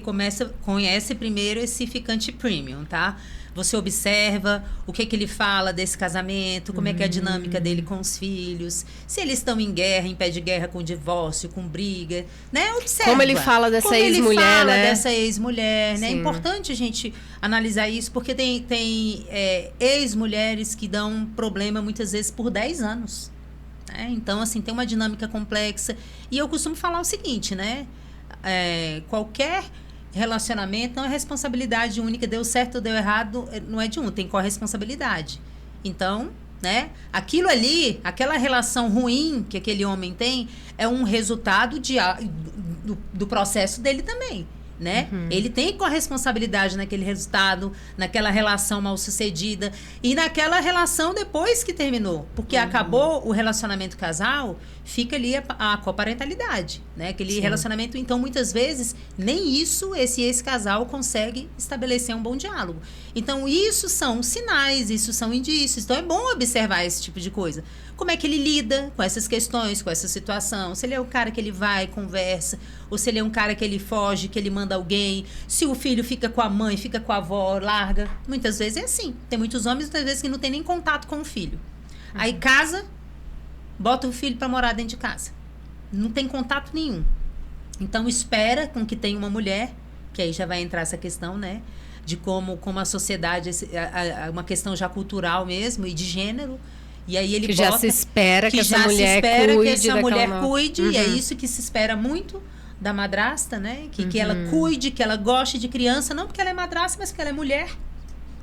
conhece primeiro esse ficante premium, tá? Você observa o que ele fala desse casamento, como é que é a dinâmica dele com os filhos, se eles estão em guerra, em pé de guerra com divórcio, com briga, né? Observa. Como ele fala dessa ex-mulher, né? Dessa ex-mulher, né? É Sim. importante a gente analisar isso, porque tem ex-mulheres que dão problema muitas vezes por 10 anos. Então, assim, tem uma dinâmica complexa. E eu costumo falar o seguinte, né? Qualquer relacionamento não é responsabilidade única. Deu certo ou deu errado, não é de um. Tem corresponsabilidade. Então, né? Aquilo ali, aquela relação ruim que aquele homem tem, é um resultado do processo dele também. Né? Ele tem corresponsabilidade naquele resultado, naquela relação mal sucedida e naquela relação depois que terminou, porque acabou o relacionamento casal, fica ali a coparentalidade, né? Aquele relacionamento, então muitas vezes nem isso esse ex-casal consegue estabelecer um bom diálogo. Então isso são sinais, isso são indícios, então é bom observar esse tipo de coisa. Como é que ele lida com essas questões, com essa situação? Se ele é o cara que ele vai, conversa, ou se ele é um cara que ele foge, que ele manda alguém, se o filho fica com a mãe, fica com a avó, larga. Muitas vezes é assim. Tem muitos homens, muitas vezes, que não tem nem contato com o filho. Aí casa, bota o filho para morar dentro de casa. Não tem contato nenhum. Então espera com que tenha uma mulher, que aí já vai entrar essa questão, né? De como a sociedade, uma questão já cultural mesmo e de gênero. E aí ele que já se espera que essa mulher cuide. E é isso que se espera muito da madrasta, né? Que ela cuide, que ela goste de criança, não porque ela é madrasta, mas porque ela é mulher.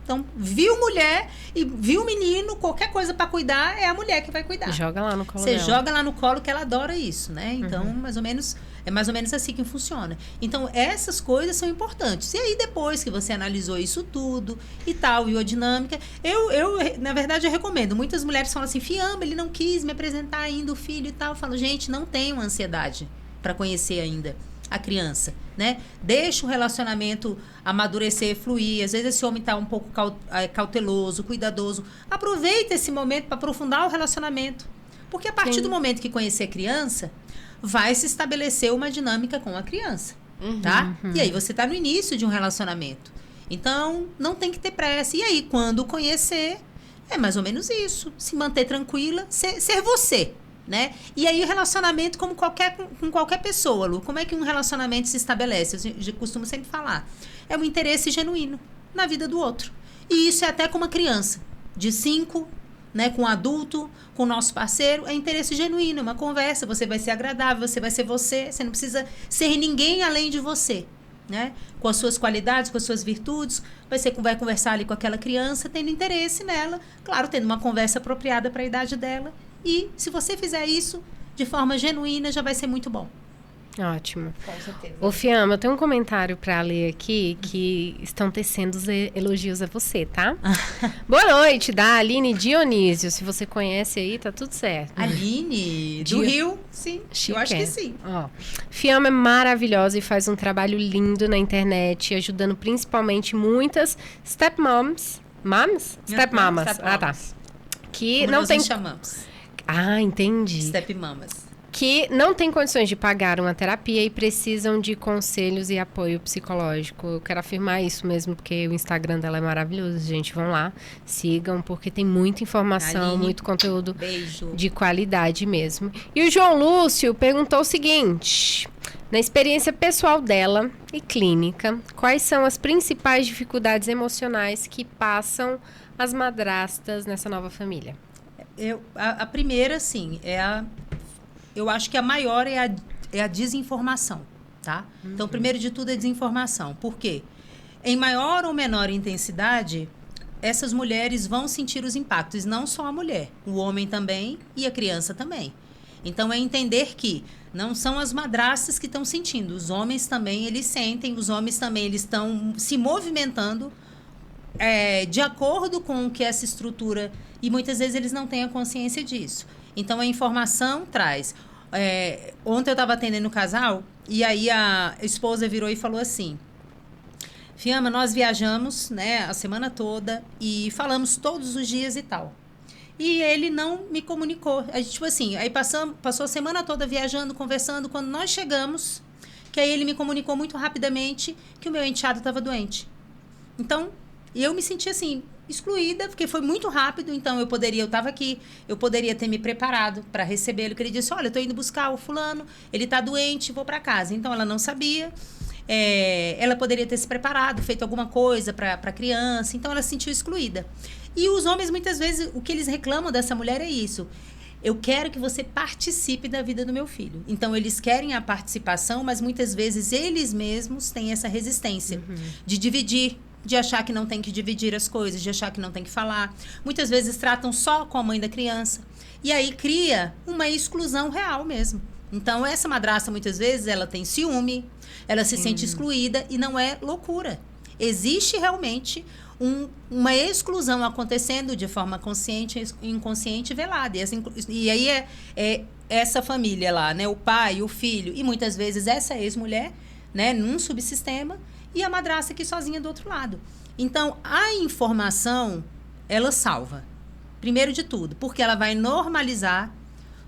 Então, viu mulher e viu menino, qualquer coisa para cuidar, é a mulher que vai cuidar. Joga lá no colo Você dela. joga lá no colo que ela adora isso, né? Então, é mais ou menos assim que funciona. Então, essas coisas são importantes. E aí, depois que você analisou isso tudo e tal, e a dinâmica, na verdade, eu recomendo. Muitas mulheres falam assim, fiamba, ele não quis me apresentar ainda o filho e tal. Eu falo, gente, não tenham ansiedade para conhecer ainda. a criança, né? Deixa o relacionamento amadurecer, fluir. Às vezes esse homem está um pouco cauteloso, cuidadoso. Aproveita esse momento para aprofundar o relacionamento. Porque a partir do momento que conhecer a criança, vai se estabelecer uma dinâmica com a criança, tá? E aí você está no início de um relacionamento. Então, não tem que ter pressa. E aí, quando conhecer, é mais ou menos isso. Se manter tranquila, ser você, né? E aí, o relacionamento com qualquer pessoa, Lu. Como é que um relacionamento se estabelece? Eu costumo sempre falar. É um interesse genuíno na vida do outro. E isso é até com uma criança de 5, né, com um adulto, com o nosso parceiro. É interesse genuíno, é uma conversa. Você vai ser agradável, você vai ser você. Você não precisa ser ninguém além de você. Né? Com as suas qualidades, com as suas virtudes, vai conversar ali com aquela criança, tendo interesse nela, claro, tendo uma conversa apropriada para a idade dela. E se você fizer isso de forma genuína, já vai ser muito bom. Ótimo. Com certeza. Ô, Fiamma, eu tenho um comentário para ler aqui que estão tecendo os elogios a você, tá? Boa noite, da Aline Dionísio. Se você conhece aí, tá tudo certo. Aline, do Rio? Sim, eu acho que sim. Ó, Fiamma é maravilhosa e faz um trabalho lindo na internet, ajudando principalmente muitas stepmoms. Stepmamas. Ah, tá. Que como não nós tem... nos chamamos. Ah, entendi. Stepmamas. Que não têm condições de pagar uma terapia e precisam de conselhos e apoio psicológico. Eu quero afirmar isso mesmo, porque o Instagram dela é maravilhoso, gente. Vão lá, sigam, porque tem muita informação, Aline, muito conteúdo beijo. de qualidade mesmo. E o João Lúcio perguntou o seguinte: na experiência pessoal dela e clínica, quais são as principais dificuldades emocionais que passam as madrastas nessa nova família? A primeira, sim, eu acho que a maior é a desinformação, tá? Então, primeiro de tudo é desinformação. Por quê? Em maior ou menor intensidade, essas mulheres vão sentir os impactos. Não só a mulher, o homem também e a criança também. Então, é entender que não são as madrastas que estão sentindo. Os homens também, eles sentem. Os homens também, eles estão se movimentando de acordo com o que essa estrutura... E muitas vezes eles não têm a consciência disso. Então, a informação traz... ontem eu estava atendendo um casal e aí a esposa virou e falou assim: Fiamma, nós viajamos, né, a semana toda e falamos todos os dias e tal. E ele não me comunicou. A gente, tipo assim, aí passou a semana toda viajando, conversando. Quando nós chegamos, que aí ele me comunicou muito rapidamente que o meu enteado estava doente. Então, eu me senti assim... excluída, porque foi muito rápido. Então, eu estava aqui, eu poderia ter me preparado para recebê-lo, que ele disse: olha, eu estou indo buscar o fulano, ele está doente, vou para casa. Então, ela não sabia, ela poderia ter se preparado, feito alguma coisa para a criança. Então, ela se sentiu excluída. E os homens, muitas vezes, o que eles reclamam dessa mulher é isso: eu quero que você participe da vida do meu filho. Então, eles querem a participação, mas muitas vezes eles mesmos têm essa resistência de dividir, de achar que não tem que dividir as coisas, de achar que não tem que falar. Muitas vezes tratam só com a mãe da criança. E aí cria uma exclusão real mesmo. Então, essa madrasta, muitas vezes, ela tem ciúme, ela se sente excluída e não é loucura. Existe realmente uma exclusão acontecendo de forma consciente, inconsciente e velada. E aí é essa família lá, né? O pai, o filho e muitas vezes essa ex-mulher, né? Num subsistema, e a madrasta aqui sozinha do outro lado. Então, a informação, ela salva. Primeiro de tudo, porque ela vai normalizar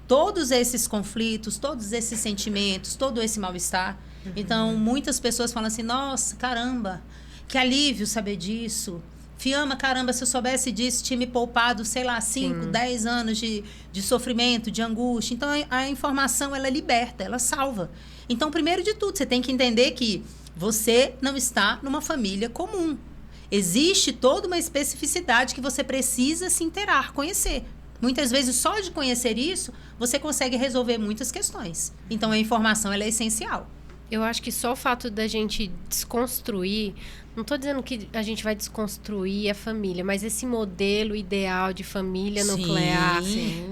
todos esses conflitos, todos esses sentimentos, todo esse mal-estar. Então, muitas pessoas falam assim: nossa, caramba, que alívio saber disso. Fiamma, caramba, se eu soubesse disso, tinha me poupado, sei lá, 5, 10 anos de sofrimento, de angústia. Então, a informação, ela liberta, ela salva. Então, primeiro de tudo, você tem que entender que você não está numa família comum. Existe toda uma especificidade que você precisa se inteirar, conhecer. Muitas vezes, só de conhecer isso, você consegue resolver muitas questões. Então, a informação, ela é essencial. Eu acho que só o fato da gente desconstruir... Não estou dizendo que a gente vai desconstruir a família, mas esse modelo ideal de família nuclear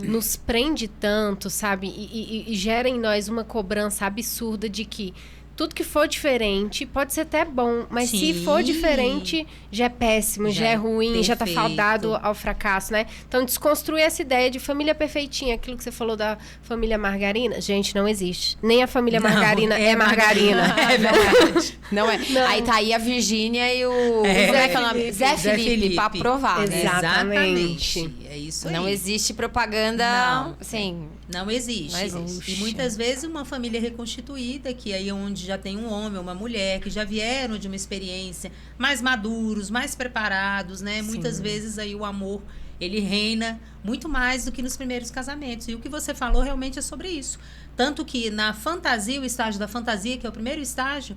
nos prende tanto, sabe? E gera em nós uma cobrança absurda de que tudo que for diferente pode ser até bom, mas se Sim. for diferente, já é péssimo, já é ruim, já tá perfeito. fadado ao fracasso, né? Então, desconstruir essa ideia de família perfeitinha, aquilo que você falou da família margarina, gente, não existe. Nem a família Não, margarina é margarina. É verdade. Não é. Não. Aí tá aí a Virgínia e o Zé, que é o nome? Zé Felipe, pra provar, né? Exatamente. É isso aí. Não existe propaganda, Não. assim... Não existe. Não existe. E muitas vezes uma família reconstituída, que aí é onde já tem um homem, uma mulher, que já vieram de uma experiência mais maduros, mais preparados, né? Muitas vezes aí o amor, ele reina muito mais do que nos primeiros casamentos. E o que você falou realmente é sobre isso. Tanto que na fantasia, o estágio da fantasia, que é o primeiro estágio,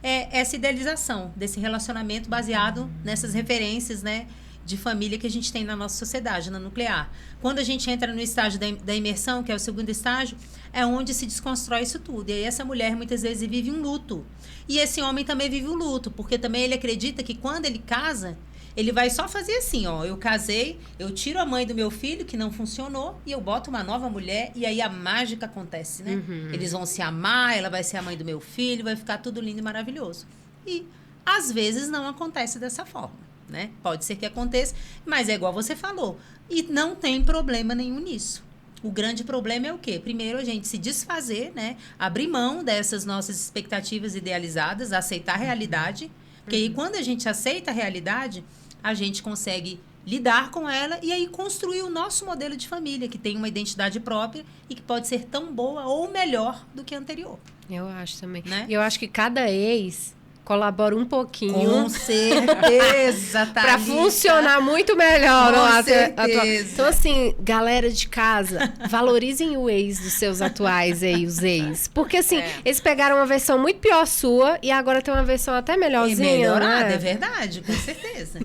é essa idealização desse relacionamento baseado nessas referências, né? De família que a gente tem na nossa sociedade, na nuclear. Quando a gente entra no estágio da imersão, que é o segundo estágio, é onde se desconstrói isso tudo. E aí essa mulher muitas vezes vive um luto. E esse homem também vive um luto, porque também ele acredita que quando ele casa, ele vai só fazer assim, ó, eu casei, eu tiro a mãe do meu filho, que não funcionou, e eu boto uma nova mulher, e aí a mágica acontece, né? Eles vão se amar, ela vai ser a mãe do meu filho, vai ficar tudo lindo e maravilhoso. E às vezes não acontece dessa forma. Né? Pode ser que aconteça, mas é igual você falou. E não tem problema nenhum nisso. O grande problema é o quê? Primeiro, a gente se desfazer, né? Abrir mão dessas nossas expectativas idealizadas, aceitar a realidade. Porque aí, quando a gente aceita a realidade, a gente consegue lidar com ela e aí construir o nosso modelo de família, que tem uma identidade própria e que pode ser tão boa ou melhor do que a anterior. Eu acho também. Né? E eu acho que cada ex colabora um pouquinho. Com certeza, tá? Pra funcionar muito melhor. Com certeza. Então, assim, galera de casa, valorizem o ex dos seus atuais aí, os ex. Porque, assim, eles pegaram uma versão muito pior sua e agora tem uma versão até melhorzinha. Melhorada, né? é verdade, com certeza.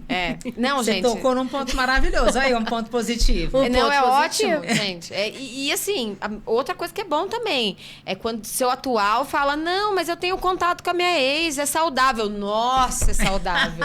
Não, Você gente... tocou num ponto maravilhoso. Aí, um ponto positivo. Não, é ponto ótimo, positivo. gente. E assim, outra coisa que é bom também é quando seu atual fala, não, mas eu tenho contato com a minha ex, é saudável. Nossa, é saudável.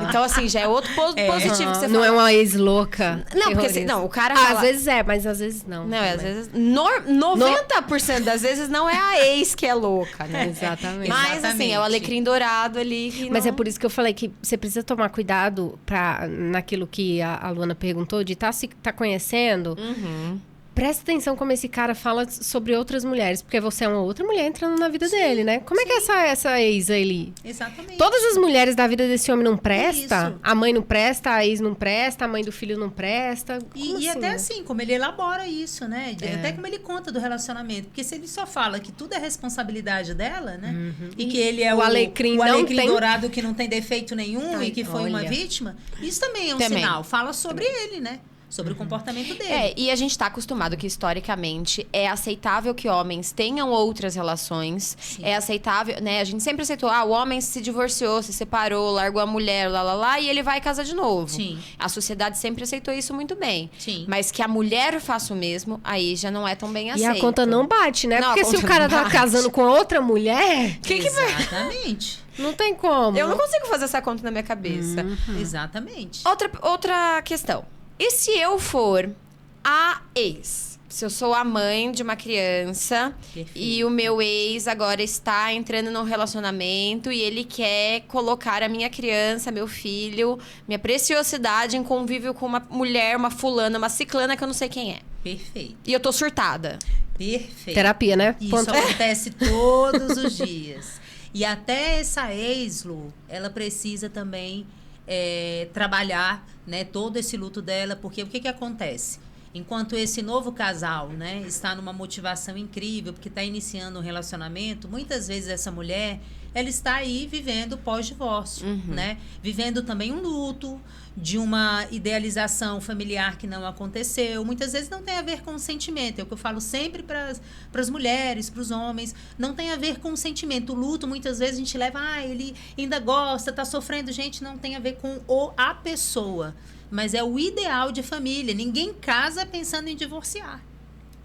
Então, assim, já é outro positivo que você Não fala. é uma ex louca. Não, porque assim, terrorista. não, o cara Ah, fala... às vezes é, mas às vezes não. Não, às também. vezes... 90% das vezes não é a ex que é louca, né? Exatamente. Mas, assim, é Exatamente. o alecrim dourado ali que Mas não... é por isso que eu falei que você precisa tomar cuidado naquilo que a Luana perguntou, de tá conhecendo. Presta atenção como esse cara fala sobre outras mulheres, porque você é uma outra mulher entrando na vida dele, né? Como é que é essa ex ali? Exatamente. Todas as mulheres da vida desse homem não presta? Isso. A mãe não presta, a ex não presta, a mãe do filho não presta? E Como até né? assim, como ele elabora isso, né? Até como ele conta do relacionamento. Porque se ele só fala que tudo é responsabilidade dela, né? E que ele é O alecrim o não alecrim tem- dourado que não tem defeito nenhum Ai, e que foi uma olha. vítima, isso também é um Também. sinal. Fala sobre ele, né? Sobre o comportamento dele. E a gente tá acostumado que, historicamente, é aceitável que homens tenham outras relações. Sim. É aceitável, né? A gente sempre aceitou, o homem se divorciou, se separou, largou a mulher, e ele vai casar de novo. Sim. A sociedade sempre aceitou isso muito bem. Sim. Mas que a mulher faça o mesmo, aí já não é tão bem E aceito. a conta não bate, né? Não, Porque a se o conta cara não tá bate. casando com outra mulher, Exatamente. não tem como. Eu não consigo fazer essa conta na minha cabeça. Exatamente. Outra questão. E se eu for a ex? Se eu sou a mãe de uma criança Perfeito. e o meu ex agora está entrando num relacionamento e ele quer colocar a minha criança, meu filho, minha preciosidade em convívio com uma mulher, uma fulana, uma ciclana que eu não sei quem é. Perfeito. E eu tô surtada. Perfeito. Terapia, né? Isso Ponto. acontece todos os dias. E até essa ex, Lu, ela precisa também trabalhar, né, todo esse luto dela, porque o que acontece? Enquanto esse novo casal, né, está numa motivação incrível, porque está iniciando um relacionamento, muitas vezes essa mulher, ela está aí vivendo pós-divórcio, né? Vivendo também um luto de uma idealização familiar que não aconteceu. Muitas vezes não tem a ver com o sentimento. É o que eu falo sempre para as mulheres, para os homens. Não tem a ver com o sentimento. O luto, muitas vezes, a gente leva... ele ainda gosta, está sofrendo. Gente, não tem a ver com a pessoa. Mas é o ideal de família. Ninguém casa pensando em divorciar.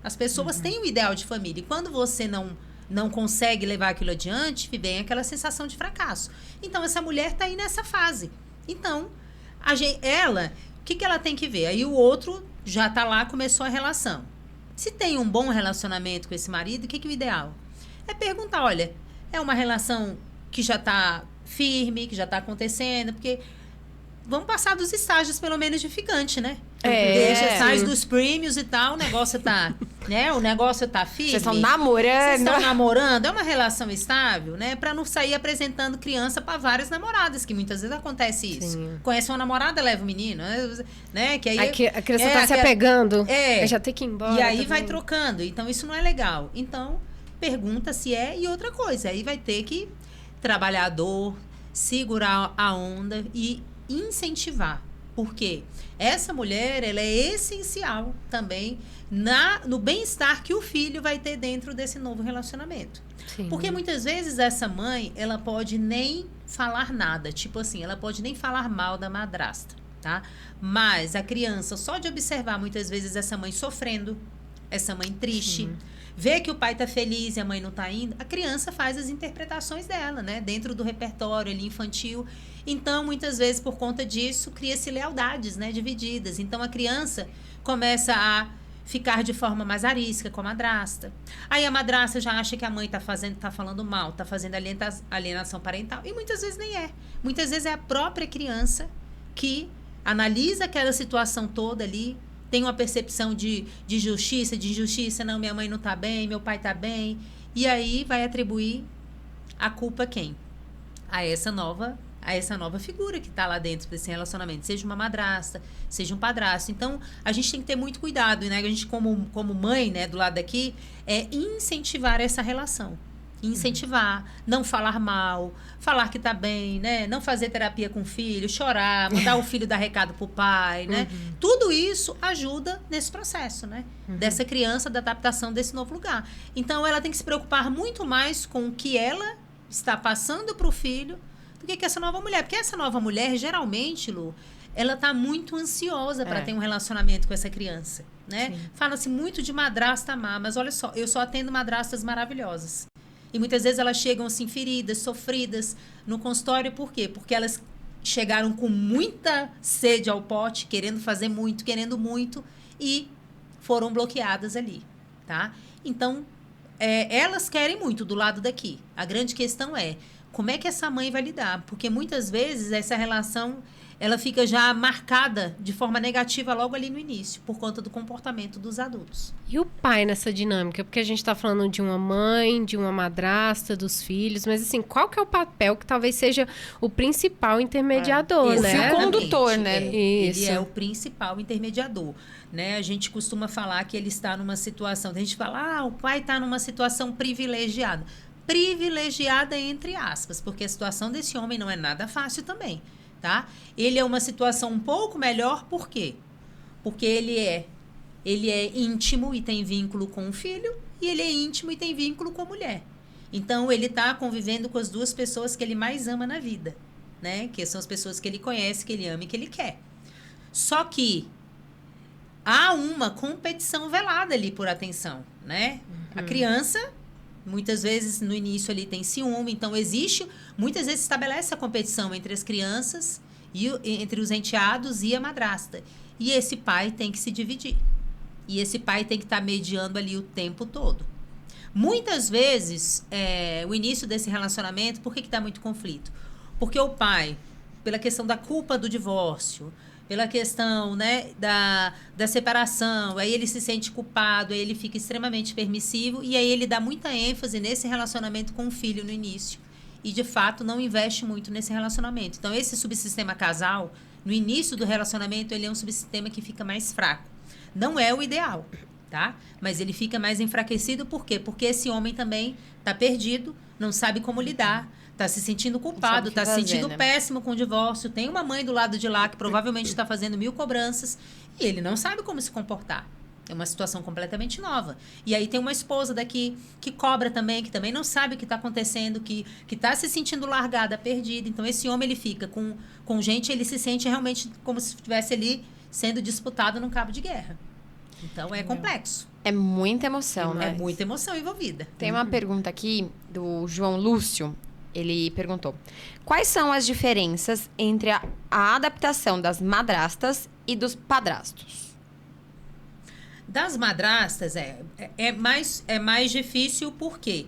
As pessoas têm o ideal de família. E quando você não consegue levar aquilo adiante, vem aquela sensação de fracasso. Então, essa mulher está aí nessa fase. Então, ela, o que ela tem que ver? Aí o outro já está lá, começou a relação. Se tem um bom relacionamento com esse marido, o que é o ideal? É perguntar, olha, É uma relação que já está firme, que já está acontecendo, porque vamos passar dos estágios, pelo menos, de ficante, né? Deixa, sai dos prêmios e tal, o negócio tá, né? O negócio tá firme. Vocês estão namorando. Vocês estão namorando, é uma relação estável, né? Pra não sair apresentando criança pra várias namoradas, que muitas vezes acontece isso. Sim. Conhece uma namorada, leva o menino, né? Que aí A criança tá se apegando. É. Já tem que ir embora. E aí também. vai trocando. Então, isso não é legal. Então, pergunta se é. E outra coisa, aí vai ter que trabalhar a dor, segurar a onda e incentivar. Por quê? Essa mulher, ela é essencial também no bem-estar que o filho vai ter dentro desse novo relacionamento. Sim. Porque muitas vezes essa mãe, ela pode nem falar nada. Tipo assim, ela pode nem falar mal da madrasta, tá? Mas a criança, só de observar muitas vezes essa mãe sofrendo, essa mãe triste, vê que o pai tá feliz e a mãe não tá indo, a criança faz as interpretações dela, né? Dentro do repertório ali infantil. Então, muitas vezes, por conta disso, cria-se lealdades, né? Divididas. Então, a criança começa a ficar de forma mais arisca com a madrasta. Aí a madrasta já acha que a mãe tá falando mal, tá fazendo alienação parental. E muitas vezes nem é. Muitas vezes é a própria criança que analisa aquela situação toda ali, tem uma percepção de justiça, de injustiça. Não, minha mãe não tá bem, meu pai tá bem. E aí vai atribuir a culpa a quem? A essa nova figura que está lá dentro desse relacionamento, seja uma madrasta, seja um padrasto. Então, a gente tem que ter muito cuidado, né? A gente, como mãe, né, do lado daqui, é incentivar essa relação. Incentivar, não falar mal, falar que tá bem, né? Não fazer terapia com o filho, chorar, mandar o filho dar recado pro pai, né? Tudo isso ajuda nesse processo, né? Dessa criança, da adaptação desse novo lugar. Então, ela tem que se preocupar muito mais com o que ela está passando pro filho do que essa nova mulher. Porque essa nova mulher, geralmente, Lu, ela tá muito ansiosa para ter um relacionamento com essa criança, né? Fala-se muito de madrasta má, mas olha só, eu só atendo madrastas maravilhosas. E muitas vezes elas chegam assim feridas, sofridas no consultório. Por quê? Porque elas chegaram com muita sede ao pote, querendo fazer muito, querendo muito, e foram bloqueadas ali, tá? Então, elas querem muito do lado daqui. A grande questão é como é que essa mãe vai lidar? Porque muitas vezes essa relação ela fica já marcada de forma negativa logo ali no início, por conta do comportamento dos adultos. E o pai nessa dinâmica? Porque a gente está falando de uma mãe, de uma madrasta, dos filhos, mas assim, qual que é o papel que talvez seja o principal intermediador, né? O fio condutor, né? Ele é o principal intermediador, né? A gente costuma falar que ele está numa situação, a gente fala, o pai está numa situação privilegiada. Privilegiada entre aspas, porque a situação desse homem não é nada fácil também. Tá? Ele é uma situação um pouco melhor, por quê? Porque ele é íntimo e tem vínculo com o filho, e ele é íntimo e tem vínculo com a mulher. Então, ele está convivendo com as duas pessoas que ele mais ama na vida, né? Que são as pessoas que ele conhece, que ele ama e que ele quer. Só que há uma competição velada ali por atenção, né? A criança, muitas vezes, no início ali tem ciúme, então muitas vezes estabelece a competição entre as crianças, entre os enteados e a madrasta. E esse pai tem que se dividir. E esse pai tem que estar mediando ali o tempo todo. Muitas vezes, o início desse relacionamento, por que dá muito conflito? Porque o pai, pela questão da culpa do divórcio, pela questão, né, da separação, aí ele se sente culpado, aí ele fica extremamente permissivo e aí ele dá muita ênfase nesse relacionamento com o filho no início e, de fato, não investe muito nesse relacionamento. Então, esse subsistema casal, no início do relacionamento, ele é um subsistema que fica mais fraco. Não é o ideal, tá? Mas ele fica mais enfraquecido, por quê? Porque esse homem também está perdido, não sabe como lidar, está se sentindo culpado, está se sentindo péssimo com o divórcio, tem uma mãe do lado de lá que provavelmente está fazendo 1000 cobranças e ele não sabe como se comportar. É uma situação completamente nova. E aí tem uma esposa daqui que cobra também, que também não sabe o que está acontecendo, que está se sentindo largada, perdida. Então, esse homem, ele fica com gente, ele se sente realmente como se estivesse ali sendo disputado num cabo de guerra. Então, é complexo. É muita emoção, né? É muita emoção envolvida. Tem uma pergunta aqui do João Lúcio. Ele perguntou: quais são as diferenças entre a adaptação das madrastas e dos padrastos? Das madrastas é mais difícil, por quê?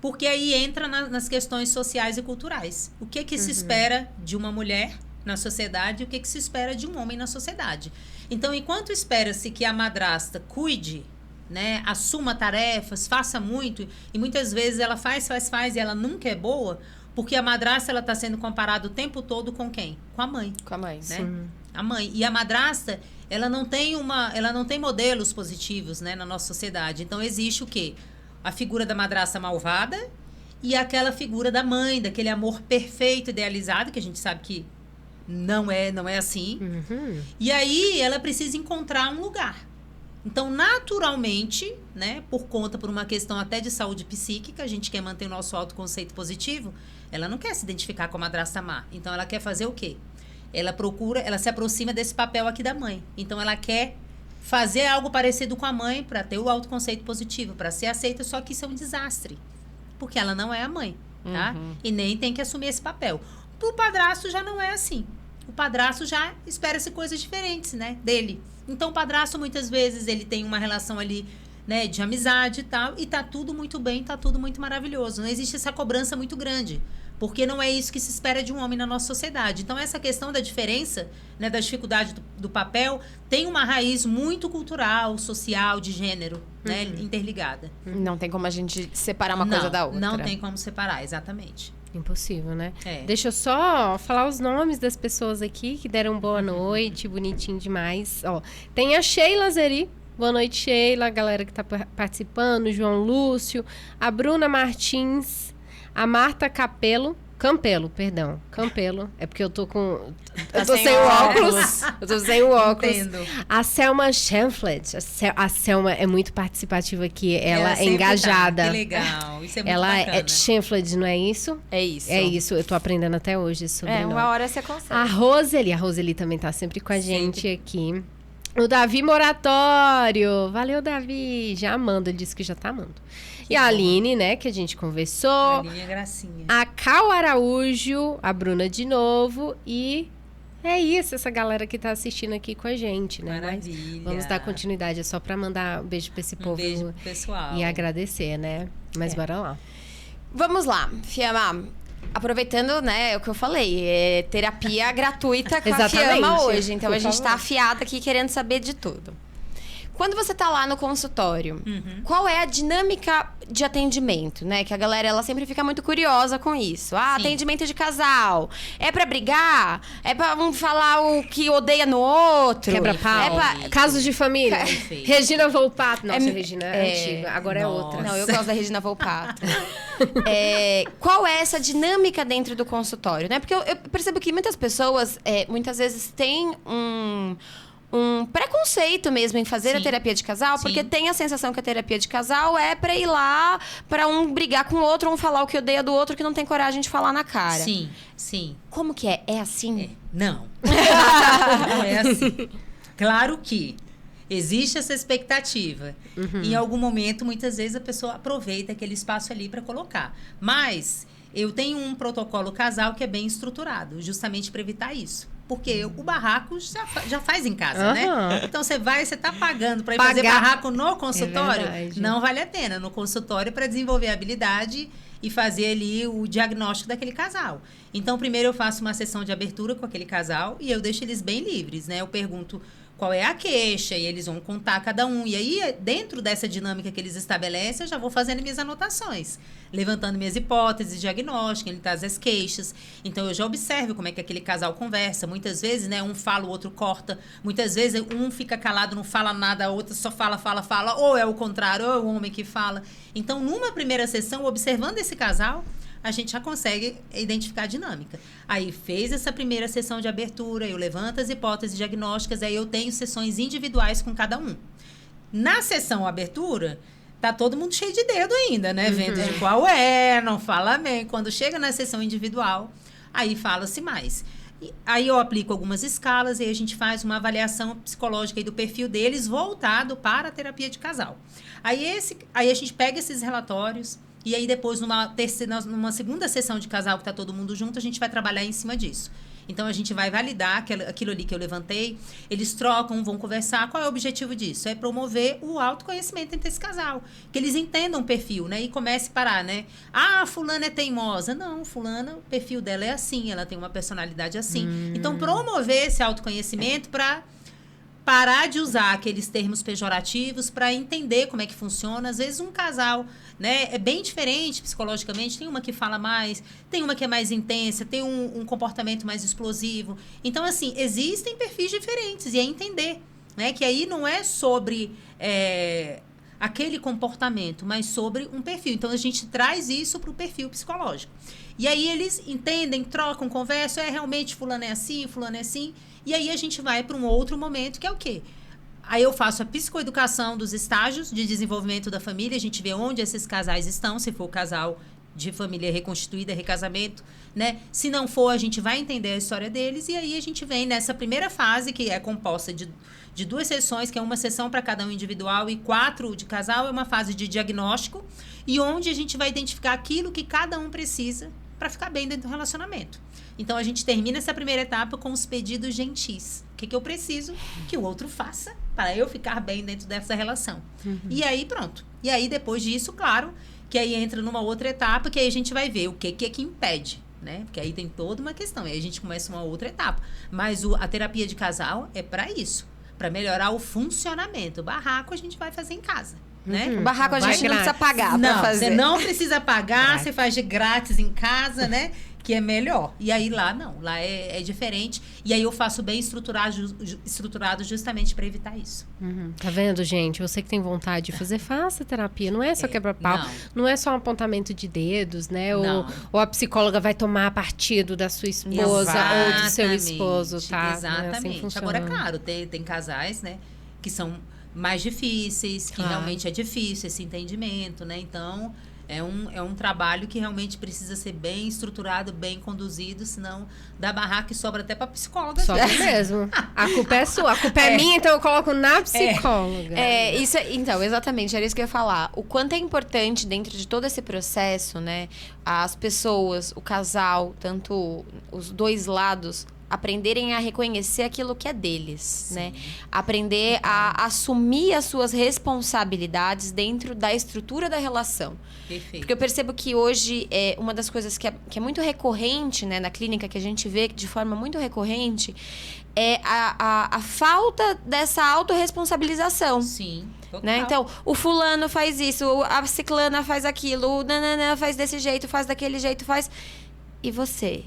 Porque aí entra nas questões sociais e culturais. O que se espera de uma mulher na sociedade e o que se espera de um homem na sociedade. Então, enquanto espera-se que a madrasta cuide, né, assuma tarefas, faça muito, e muitas vezes ela faz e ela nunca é boa, porque a madrasta ela está sendo comparada o tempo todo com quem? Com a mãe. Com a mãe. Né? A mãe. E a madrasta, ela não tem modelos positivos, né, na nossa sociedade. Então, existe o quê? A figura da madrasta malvada e aquela figura da mãe, daquele amor perfeito, idealizado, que a gente sabe que não é assim. E aí, ela precisa encontrar um lugar. Então, naturalmente, né, por uma questão até de saúde psíquica, a gente quer manter o nosso autoconceito positivo, ela não quer se identificar com a madrasta má. Então, ela quer fazer o quê? Ela se aproxima desse papel aqui da mãe. Então, ela quer fazer algo parecido com a mãe para ter o autoconceito positivo, para ser aceita, só que isso é um desastre. Porque ela não é a mãe, tá? E nem tem que assumir esse papel. Pro padrasto já não é assim. O padrasto já espera-se coisas diferentes, né, dele. Então, o padrasto, muitas vezes, ele tem uma relação ali, né, de amizade e tal, e tá tudo muito bem, tá tudo muito maravilhoso. Não existe essa cobrança muito grande, porque não é isso que se espera de um homem na nossa sociedade. Então, essa questão da diferença, né, da dificuldade do papel, tem uma raiz muito cultural, social, de gênero, né, interligada. Não tem como a gente separar uma coisa da outra. Não tem como separar, exatamente. Impossível, né? Deixa eu só falar os nomes das pessoas aqui que deram boa noite, bonitinho demais. Ó, tem a Sheila Zeri. Boa noite, Sheila, a galera que tá participando, o João Lúcio, a Bruna Martins, a Marta Campelo. É porque eu tô com... Eu tô sem o óculos. Eu tô sem o óculos. Entendo. A Selma Schamflet. A Selma é muito participativa aqui. Ela é engajada. Tá. Que legal. Isso é muito ela bacana. É Schamflet, não é isso? É isso. É isso. Eu tô aprendendo até hoje sobre uma hora você consegue. A Roseli também tá sempre com a gente aqui. O Davi Moratório. Valeu, Davi. Já amando. Ele disse que já tá amando. E a Aline, né, que a gente conversou. A Aline é gracinha. A Cal Araújo, a Bruna de novo. E é isso, essa galera que tá assistindo aqui com a gente, né? Maravilha. Mas vamos dar continuidade, é só pra mandar um beijo pra esse povo. Beijo pro pessoal. E agradecer, né? Mas bora lá. Vamos lá, Fiamma. Aproveitando, né, o que eu falei, é terapia gratuita com a Fiamma hoje. Então, a gente tá afiada aqui querendo saber de tudo. Quando você tá lá no consultório, qual é a dinâmica de atendimento, né? Que a galera, ela sempre fica muito curiosa com isso. Ah, atendimento de casal. É pra brigar? É pra um falar o que odeia no outro? Quebra-pau. Casos de família. Regina Volpato. Nossa, Regina é antiga. Agora é outra. Não, eu gosto da Regina Volpato. Qual é essa dinâmica dentro do consultório, né? Porque eu percebo que muitas pessoas, muitas vezes, têm um preconceito mesmo em fazer a terapia de casal, porque tem a sensação que a terapia de casal é pra ir lá, pra um brigar com o outro, um falar o que odeia do outro, que não tem coragem de falar na cara. Sim. Como que é? É assim? Não. Não é assim. Claro que existe essa expectativa. Em algum momento, muitas vezes, a pessoa aproveita aquele espaço ali pra colocar. Mas eu tenho um protocolo casal que é bem estruturado, justamente para evitar isso. Porque o barraco já faz em casa, né? Então, você tá pagando para ir fazer barraco no consultório? Não vale a pena. No consultório, para desenvolver a habilidade e fazer ali o diagnóstico daquele casal. Então, primeiro eu faço uma sessão de abertura com aquele casal e eu deixo eles bem livres, né? Eu pergunto qual é a queixa e eles vão contar cada um. E aí, dentro dessa dinâmica que eles estabelecem, eu já vou fazendo minhas anotações, levantando minhas hipóteses diagnósticas, ele traz as queixas. Então, eu já observo como é que aquele casal conversa. Muitas vezes, né, um fala, o outro corta. Muitas vezes, um fica calado, não fala nada, a outra só fala. Ou é o contrário, ou é o homem que fala. Então, numa primeira sessão, observando esse casal, a gente já consegue identificar a dinâmica. Aí, fez essa primeira sessão de abertura, eu levanto as hipóteses diagnósticas, aí eu tenho sessões individuais com cada um. Na sessão abertura, tá todo mundo cheio de dedo ainda, né? Vendo de qual não fala bem. Quando chega na sessão individual, aí fala-se mais. Aí eu aplico algumas escalas e aí a gente faz uma avaliação psicológica aí do perfil deles voltado para a terapia de casal. Aí a gente pega esses relatórios e aí depois numa segunda sessão de casal que está todo mundo junto, a gente vai trabalhar em cima disso. Então, a gente vai validar aquilo ali que eu levantei. Eles trocam, vão conversar. Qual é o objetivo disso? É promover o autoconhecimento entre esse casal. Que eles entendam o perfil, né? E comece a parar, né? Ah, fulana é teimosa. Não, fulana, o perfil dela é assim. Ela tem uma personalidade assim. Então, promover esse autoconhecimento para parar de usar aqueles termos pejorativos para entender como é que funciona. Às vezes, um casal, né, é bem diferente psicologicamente. Tem uma que fala mais, tem uma que é mais intensa, tem um comportamento mais explosivo. Então, assim, existem perfis diferentes. E é entender, né, que aí não é sobre aquele comportamento, mas sobre um perfil. Então, a gente traz isso para o perfil psicológico. E aí, eles entendem, trocam, conversam. Realmente, fulano é assim, fulano é assim. E aí, a gente vai para um outro momento, que é o quê? Aí eu faço a psicoeducação dos estágios de desenvolvimento da família. A gente vê onde esses casais estão, se for o casal de família reconstituída, recasamento, né? Se não for, a gente vai entender a história deles. E aí a gente vem nessa primeira fase, que é composta de 2 sessões, que é uma sessão para cada um individual e 4 de casal. É uma fase de diagnóstico e onde a gente vai identificar aquilo que cada um precisa para ficar bem dentro do relacionamento. Então, a gente termina essa primeira etapa com os pedidos gentis. O que eu preciso que o outro faça para eu ficar bem dentro dessa relação. E aí, pronto. E aí, depois disso, claro, que aí entra numa outra etapa, que aí a gente vai ver o que é que impede, né? Porque aí tem toda uma questão. Aí a gente começa uma outra etapa. Mas a terapia de casal é para isso. Para melhorar o funcionamento. O barraco a gente vai fazer em casa. Né? O barraco a gente não precisa pagar para fazer. Você não precisa pagar, você faz de grátis em casa, né? Que é melhor. E aí lá não, lá é diferente. E aí eu faço bem estruturado justamente para evitar isso. Tá vendo, gente? Você que tem vontade de fazer, faça terapia. Não é só quebra-pau. Não é só um apontamento de dedos, né? Ou a psicóloga vai tomar partido da sua esposa ou do seu esposo, tá? Exatamente. Assim agora, claro, tem casais, né? Que são mais difíceis, que realmente é difícil esse entendimento, né? Então, é um trabalho que realmente precisa ser bem estruturado, bem conduzido, senão dá barraco e sobra até para psicóloga. Sobra mesmo. A culpa é sua, a culpa é minha, então eu coloco na psicóloga. Então, exatamente, era isso que eu ia falar. O quanto é importante dentro de todo esse processo, né? As pessoas, o casal, tanto os dois lados, aprenderem a reconhecer aquilo que é deles, né? Aprender a assumir as suas responsabilidades dentro da estrutura da relação. Perfeito. Porque eu percebo que hoje uma das coisas que é muito recorrente, né, na clínica, que a gente vê de forma muito recorrente, é a falta dessa autorresponsabilização. Sim, total. Né? Então, o fulano faz isso, a ciclana faz aquilo, o nananã faz desse jeito, faz daquele jeito, faz... E você?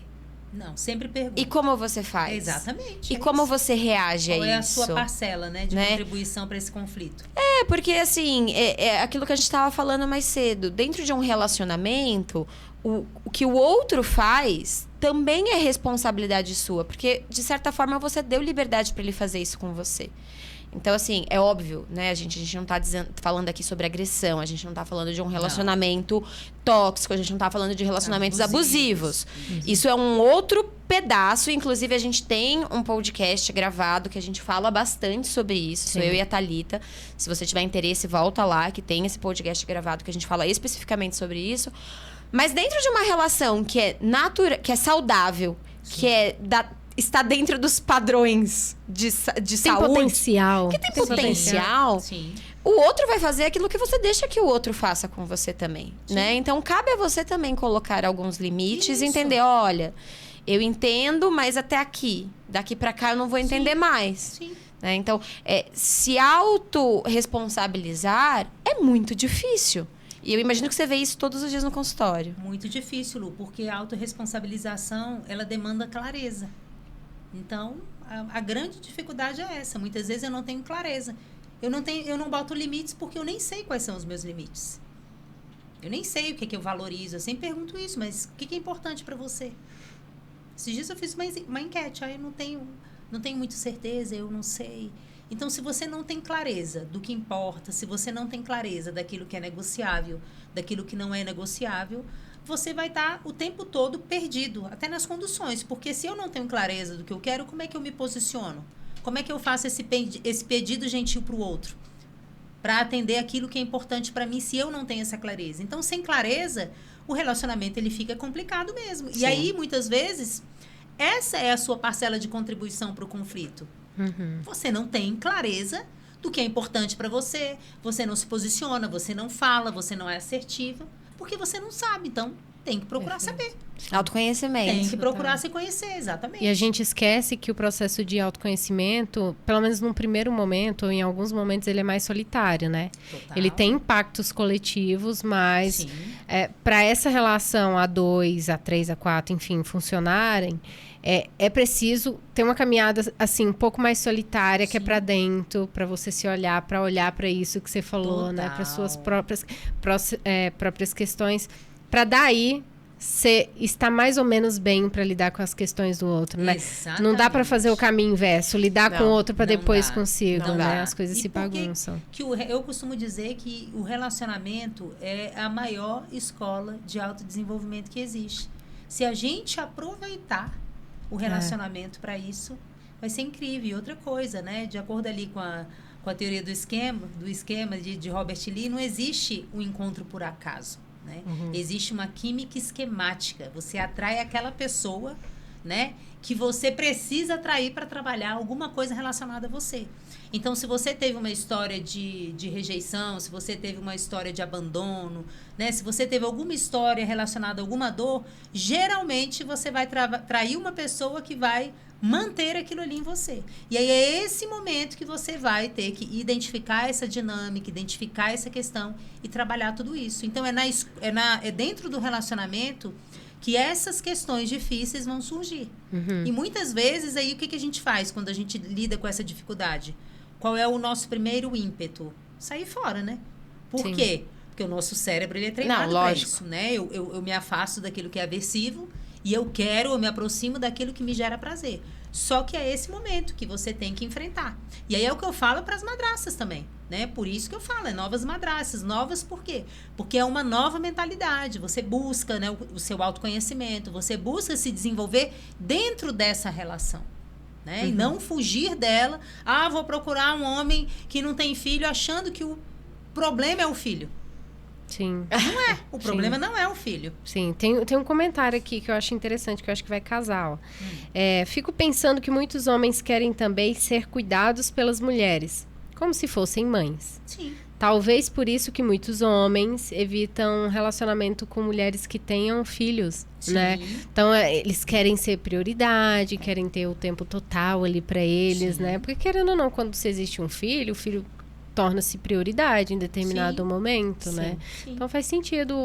Não, sempre pergunta. E como você faz? Exatamente. E como você reage a isso? Qual é a sua parcela, né, de contribuição para esse conflito? Porque assim, é aquilo que a gente estava falando mais cedo. Dentro de um relacionamento, o que o outro faz também é responsabilidade sua. Porque, de certa forma, você deu liberdade para ele fazer isso com você. Então, assim, é óbvio, né? A gente não tá falando aqui sobre agressão, a gente não tá falando de um relacionamento tóxico, a gente não tá falando de relacionamentos abusivos. Isso é um outro pedaço. Inclusive, a gente tem um podcast gravado que a gente fala bastante sobre isso. Sou eu e a Thalita. Se você tiver interesse, volta lá, que tem esse podcast gravado que a gente fala especificamente sobre isso. Mas dentro de uma relação que é que é saudável, que está dentro dos padrões de saúde. Potencial. Que tem potencial. Sim. O outro vai fazer aquilo que você deixa que o outro faça com você também, né? Então, cabe a você também colocar alguns limites e entender, olha, eu entendo, mas até aqui. Daqui pra cá eu não vou entender mais. Sim. Né? Então, se autorresponsabilizar é muito difícil. E eu imagino que você vê isso todos os dias no consultório. Muito difícil, Lu, porque a autorresponsabilização, ela demanda clareza. Então, a grande dificuldade é essa. Muitas vezes eu não tenho clareza. Eu não boto limites porque eu nem sei quais são os meus limites. Eu nem sei o que eu valorizo. Eu sempre pergunto isso, mas o que é importante para você? Esses dias eu fiz uma enquete. Eu não tenho muita certeza, eu não sei. Então, se você não tem clareza do que importa, se você não tem clareza daquilo que é negociável, daquilo que não é negociável, você vai estar o tempo todo perdido, até nas conduções. Porque se eu não tenho clareza do que eu quero, como é que eu me posiciono? Como é que eu faço esse pedido gentil para o outro? Para atender aquilo que é importante para mim, se eu não tenho essa clareza. Então, sem clareza, o relacionamento ele fica complicado mesmo. Sim. E aí, muitas vezes, essa é a sua parcela de contribuição para o conflito. Você não tem clareza do que é importante para você, você não se posiciona, você não fala, você não é assertiva, porque você não sabe. Então, tem que procurar saber. Autoconhecimento. Tem que procurar se conhecer, exatamente. E a gente esquece que o processo de autoconhecimento, pelo menos num primeiro momento, ou em alguns momentos, ele é mais solitário, né? Total. Ele tem impactos coletivos, mas para essa relação A2, A3, A4, enfim, funcionarem, é preciso ter uma caminhada assim um pouco mais solitária, que é para dentro, para você se olhar para isso que você falou, Total. né? Para suas próprias questões, para daí você está mais ou menos bem para lidar com as questões do outro, né? Exatamente. Não dá para fazer o caminho inverso, lidar com o outro para não depois dá, consigo, não né? dá. As coisas E se por que bagunçam. eu costumo dizer que o relacionamento é a maior escola de autodesenvolvimento que existe. Se a gente aproveitar o relacionamento para isso, vai ser incrível. E outra coisa, né? De acordo ali com a teoria do esquema de Robert Lee, não existe um encontro por acaso. Né? Existe uma química esquemática. Você atrai aquela pessoa, né, que você precisa atrair para trabalhar alguma coisa relacionada a você. Então, se você teve uma história de rejeição, se você teve uma história de abandono, né, se você teve alguma história relacionada a alguma dor, geralmente você vai atrair uma pessoa que vai manter aquilo ali em você. E aí é esse momento que você vai ter que identificar essa dinâmica, identificar essa questão e trabalhar tudo isso. Então, é dentro do relacionamento que essas questões difíceis vão surgir. E muitas vezes, aí, o que a gente faz quando a gente lida com essa dificuldade? Qual é o nosso primeiro ímpeto? Sair fora, né? Por quê? Porque o nosso cérebro, ele é treinado para isso, né? Eu me afasto daquilo que é aversivo e eu me aproximo daquilo que me gera prazer. Só que é esse momento que você tem que enfrentar. E aí é o que eu falo para as madraças também, né? Por isso que eu falo, novas madraças. Novas por quê? Porque é uma nova mentalidade. Você busca, né, o seu autoconhecimento, você busca se desenvolver dentro dessa relação. Né? E não fugir dela. Vou procurar um homem que não tem filho achando que o problema é o filho. Sim. Não é. O problema não é o filho. Sim. Tem um comentário aqui que eu acho interessante, que eu acho que vai casar. Ó. Fico pensando que muitos homens querem também ser cuidados pelas mulheres, como se fossem mães. Sim. Talvez por isso que muitos homens evitam um relacionamento com mulheres que tenham filhos, né? Então, eles querem ser prioridade, querem ter o tempo total ali para eles, né? Porque, querendo ou não, quando se existe um filho, o filho torna-se prioridade em determinado momento, né? Sim. Então, faz sentido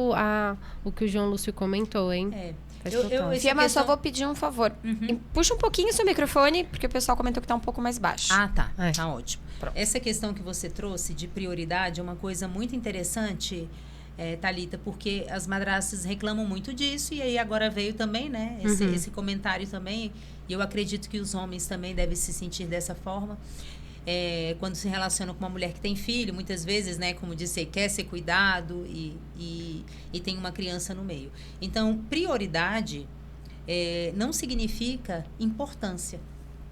o que o João Lúcio comentou, hein? Fia, mas só vou pedir um favor. Puxa um pouquinho o seu microfone, porque o pessoal comentou que tá um pouco mais baixo. Tá. Tá ótimo. Pronto. Essa questão que você trouxe de prioridade é uma coisa muito interessante, Thalita, porque as madraças reclamam muito disso, e aí agora veio também, né, esse comentário também, e eu acredito que os homens também devem se sentir dessa forma. Quando se relaciona com uma mulher que tem filho, muitas vezes, né, como disse, quer ser cuidado e tem uma criança no meio. Então, prioridade não significa importância.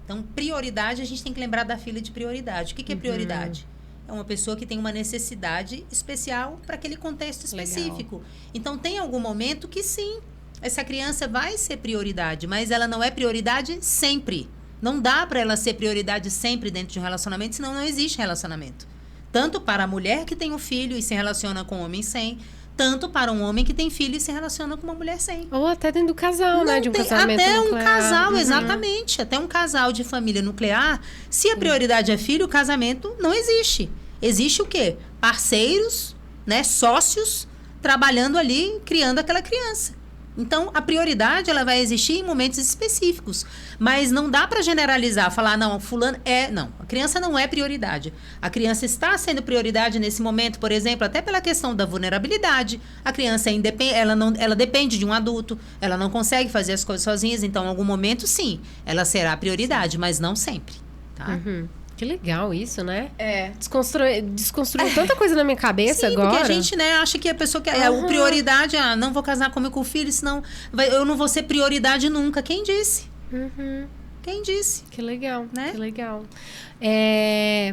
Então, prioridade, a gente tem que lembrar da fila de prioridade. O que é prioridade? É uma pessoa que tem uma necessidade especial para aquele contexto específico. Legal. Então, tem algum momento que sim, essa criança vai ser prioridade, mas ela não é prioridade sempre. Não dá para ela ser prioridade sempre dentro de um relacionamento, senão não existe relacionamento. Tanto para a mulher que tem um filho e se relaciona com um homem sem, tanto para um homem que tem filho e se relaciona com uma mulher sem. Ou até dentro do casal, né? De um casamento até nuclear. Um casal, exatamente. Até um casal de família nuclear. Se a prioridade é filho, o casamento não existe. Existe o quê? Parceiros, né? Sócios, trabalhando ali, criando aquela criança. Então, a prioridade, ela vai existir em momentos específicos. Mas não dá para generalizar, falar, não, fulano Não, a criança não é prioridade. A criança está sendo prioridade nesse momento, por exemplo, até pela questão da vulnerabilidade. A criança ela depende de um adulto, ela não consegue fazer as coisas sozinha, então, em algum momento, sim, ela será prioridade, mas não sempre, tá? Que legal isso, né? Desconstruiu tanta coisa na minha cabeça agora. Porque a gente, né, acha que a pessoa que é o prioridade, não vou casar comigo com o filho, senão eu não vou ser prioridade nunca. Quem disse? Quem disse? Que legal, né? Que legal.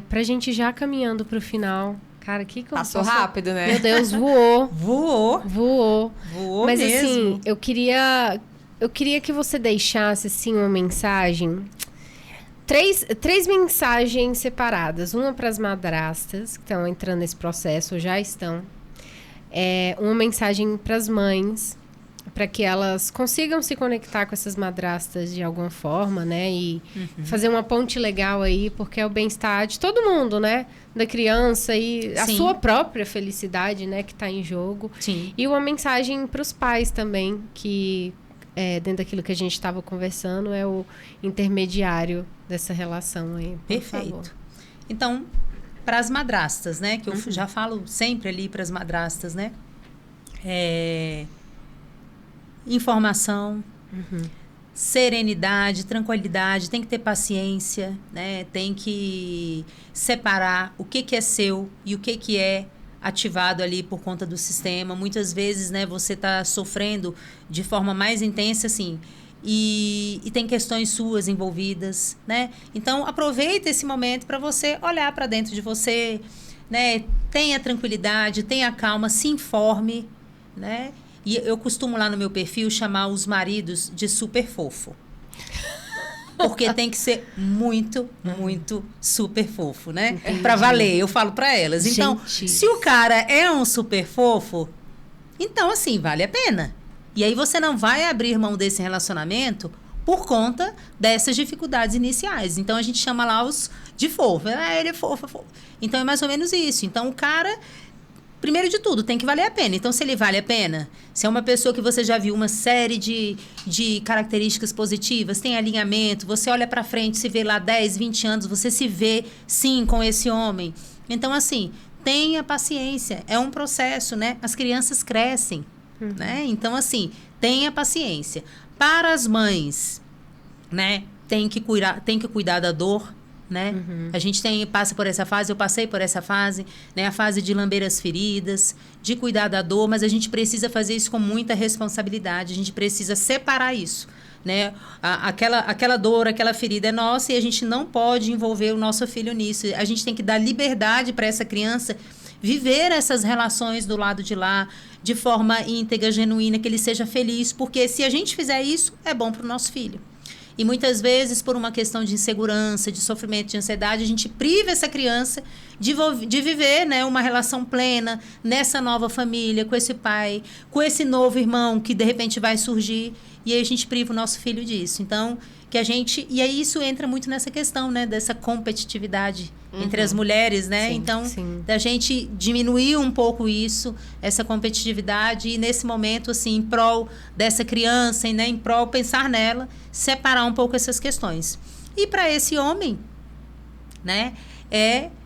Pra gente já caminhando pro final, cara, Passou rápido, né? Meu Deus, voou. Voou Mas mesmo. assim, eu queria eu queria que você deixasse, assim, uma mensagem... Três mensagens separadas. Uma para as madrastas, que estão entrando nesse processo, ou já estão. Uma mensagem para as mães, para que elas consigam se conectar com essas madrastas de alguma forma, né? E fazer uma ponte legal aí, porque é o bem-estar de todo mundo, né? Da criança e a sua própria felicidade, né? Que está em jogo. Sim. E uma mensagem para os pais também, que dentro daquilo que a gente estava conversando, é o intermediário dessa relação aí. Perfeito. Favor. Então, para as madrastas, né? Que eu já falo sempre ali para as madrastas, né? Informação, serenidade, tranquilidade, tem que ter paciência, né? Tem que separar o que é seu e o que é ativado ali por conta do sistema. Muitas vezes, né, você está sofrendo de forma mais intensa, assim, e tem questões suas envolvidas, né? Então, aproveita esse momento para você olhar para dentro de você, né? Tenha tranquilidade, tenha calma, se informe, né? E eu costumo lá no meu perfil chamar os maridos de super fofo. Porque tem que ser muito, muito super fofo, né? Para valer, eu falo para elas. Então, se o cara é um super fofo, então, assim, vale a pena. E aí você não vai abrir mão desse relacionamento por conta dessas dificuldades iniciais. Então, a gente chama lá os de fofo. Ele é fofo, fofo. Então, é mais ou menos isso. Então, o cara... Primeiro de tudo, tem que valer a pena. Então, se ele vale a pena, se é uma pessoa que você já viu uma série de características positivas, tem alinhamento, você olha pra frente, se vê lá 10, 20 anos, você se vê, sim, com esse homem. Então, assim, tenha paciência. É um processo, né? As crianças crescem, né? Então, assim, tenha paciência. Para as mães, né? Tem que cuidar da dor, né? A gente passa por essa fase, eu passei por essa fase, né? A fase de lamber as feridas, de cuidar da dor, mas a gente precisa fazer isso com muita responsabilidade, a gente precisa separar isso, né? Aquela dor, aquela ferida é nossa e a gente não pode envolver o nosso filho nisso. A gente tem que dar liberdade para essa criança viver essas relações do lado de lá de forma íntegra, genuína, que ele seja feliz, porque se a gente fizer isso, é bom para o nosso filho. E muitas vezes, por uma questão de insegurança, de sofrimento, de ansiedade, a gente priva essa criança de viver, né, uma relação plena nessa nova família, com esse pai, com esse novo irmão que de repente vai surgir. E aí a gente priva o nosso filho disso. Então, que a gente... E aí isso entra muito nessa questão, né, dessa competitividade entre as mulheres, né? Sim, então, sim. da gente diminuir um pouco isso, essa competitividade, e nesse momento, assim, em prol dessa criança, e, né, em prol pensar nela, separar um pouco essas questões. E para esse homem, né,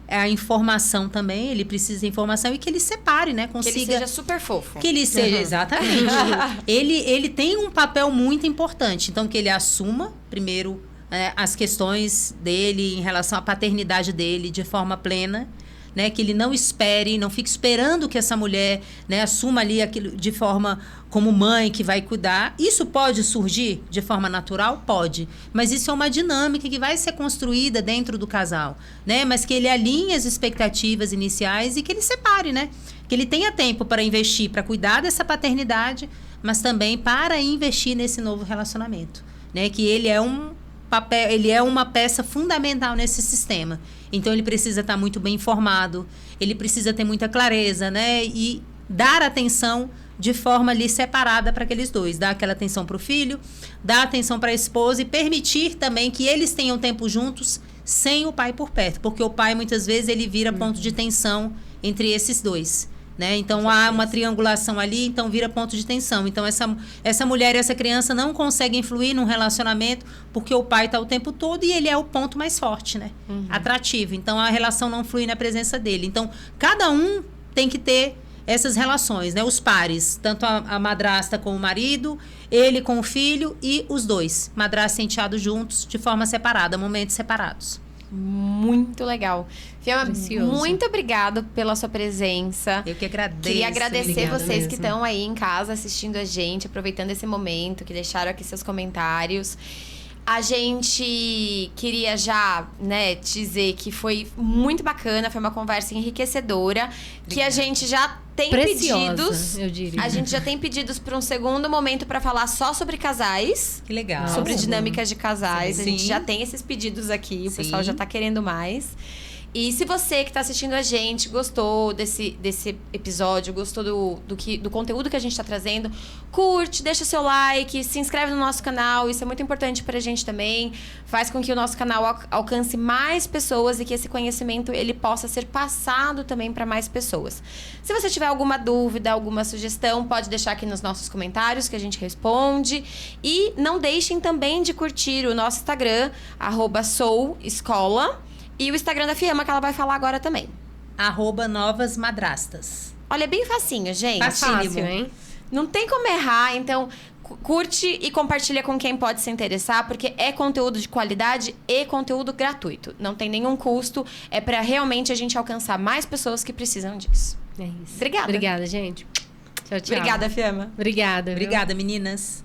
a informação também, ele precisa de informação e que ele separe, né? Consiga... Que ele seja super fofo. Que ele seja, exatamente. ele tem um papel muito importante. Então, que ele assuma, primeiro, as questões dele em relação à paternidade dele de forma plena, né? Que ele não espere, não fique esperando que essa mulher, né, assuma ali aquilo de forma como mãe que vai cuidar. Isso pode surgir de forma natural? Pode. Mas isso é uma dinâmica que vai ser construída dentro do casal, né? Mas que ele alinhe as expectativas iniciais e que ele separe, né? Que ele tenha tempo para investir, para cuidar dessa paternidade, mas também para investir nesse novo relacionamento, né? Que ele é uma peça fundamental nesse sistema. Então, ele precisa estar muito bem informado, ele precisa ter muita clareza, né? E dar atenção de forma ali separada para aqueles dois. Dar aquela atenção para o filho, dar atenção para a esposa e permitir também que eles tenham tempo juntos sem o pai por perto. Porque o pai, muitas vezes, ele vira ponto de tensão entre esses dois, né? Então, há uma triangulação ali, então vira ponto de tensão. Então, essa mulher e essa criança não conseguem fluir num relacionamento porque o pai está o tempo todo e ele é o ponto mais forte, né? Atrativo. Então, a relação não flui na presença dele. Então, cada um tem que ter essas relações, né? Os pares, tanto a madrasta com o marido, ele com o filho e os dois, madrasta e enteado juntos, de forma separada, momentos separados. Muito legal. Fiamma, Precioso. muito obrigada pela sua presença. Eu que agradeço. Queria agradecer Obrigada vocês mesmo. que estão aí em casa assistindo a gente, aproveitando esse momento, que deixaram aqui seus comentários. A gente queria já, dizer que foi muito bacana, foi uma conversa enriquecedora, que a gente já tem preciosa, pedidos. eu diria. A gente já tem pedidos para um segundo momento para falar só sobre casais. Que legal. Sobre dinâmicas de casais. Sim. A gente já tem esses pedidos aqui. O Sim. pessoal já tá querendo mais. E se você que está assistindo a gente gostou desse episódio, gostou do conteúdo que a gente está trazendo, curte, deixa seu like, se inscreve no nosso canal. Isso é muito importante para a gente também. Faz com que o nosso canal alcance mais pessoas e que esse conhecimento ele possa ser passado também para mais pessoas. Se você tiver alguma dúvida, alguma sugestão, pode deixar aqui nos nossos comentários que a gente responde. E não deixem também de curtir o nosso Instagram, @souescola. E o Instagram da Fiamma, que ela vai falar agora também. @novasmadrastas. Olha, é bem facinho, gente. Fácil, hein? Não tem como errar, então curte e compartilha com quem pode se interessar, porque é conteúdo de qualidade e conteúdo gratuito. Não tem nenhum custo, é para realmente a gente alcançar mais pessoas que precisam disso. É isso. Obrigada. Obrigada, gente. Tchau, tchau. Obrigada, Fiamma. Obrigada. Viu? Obrigada, meninas.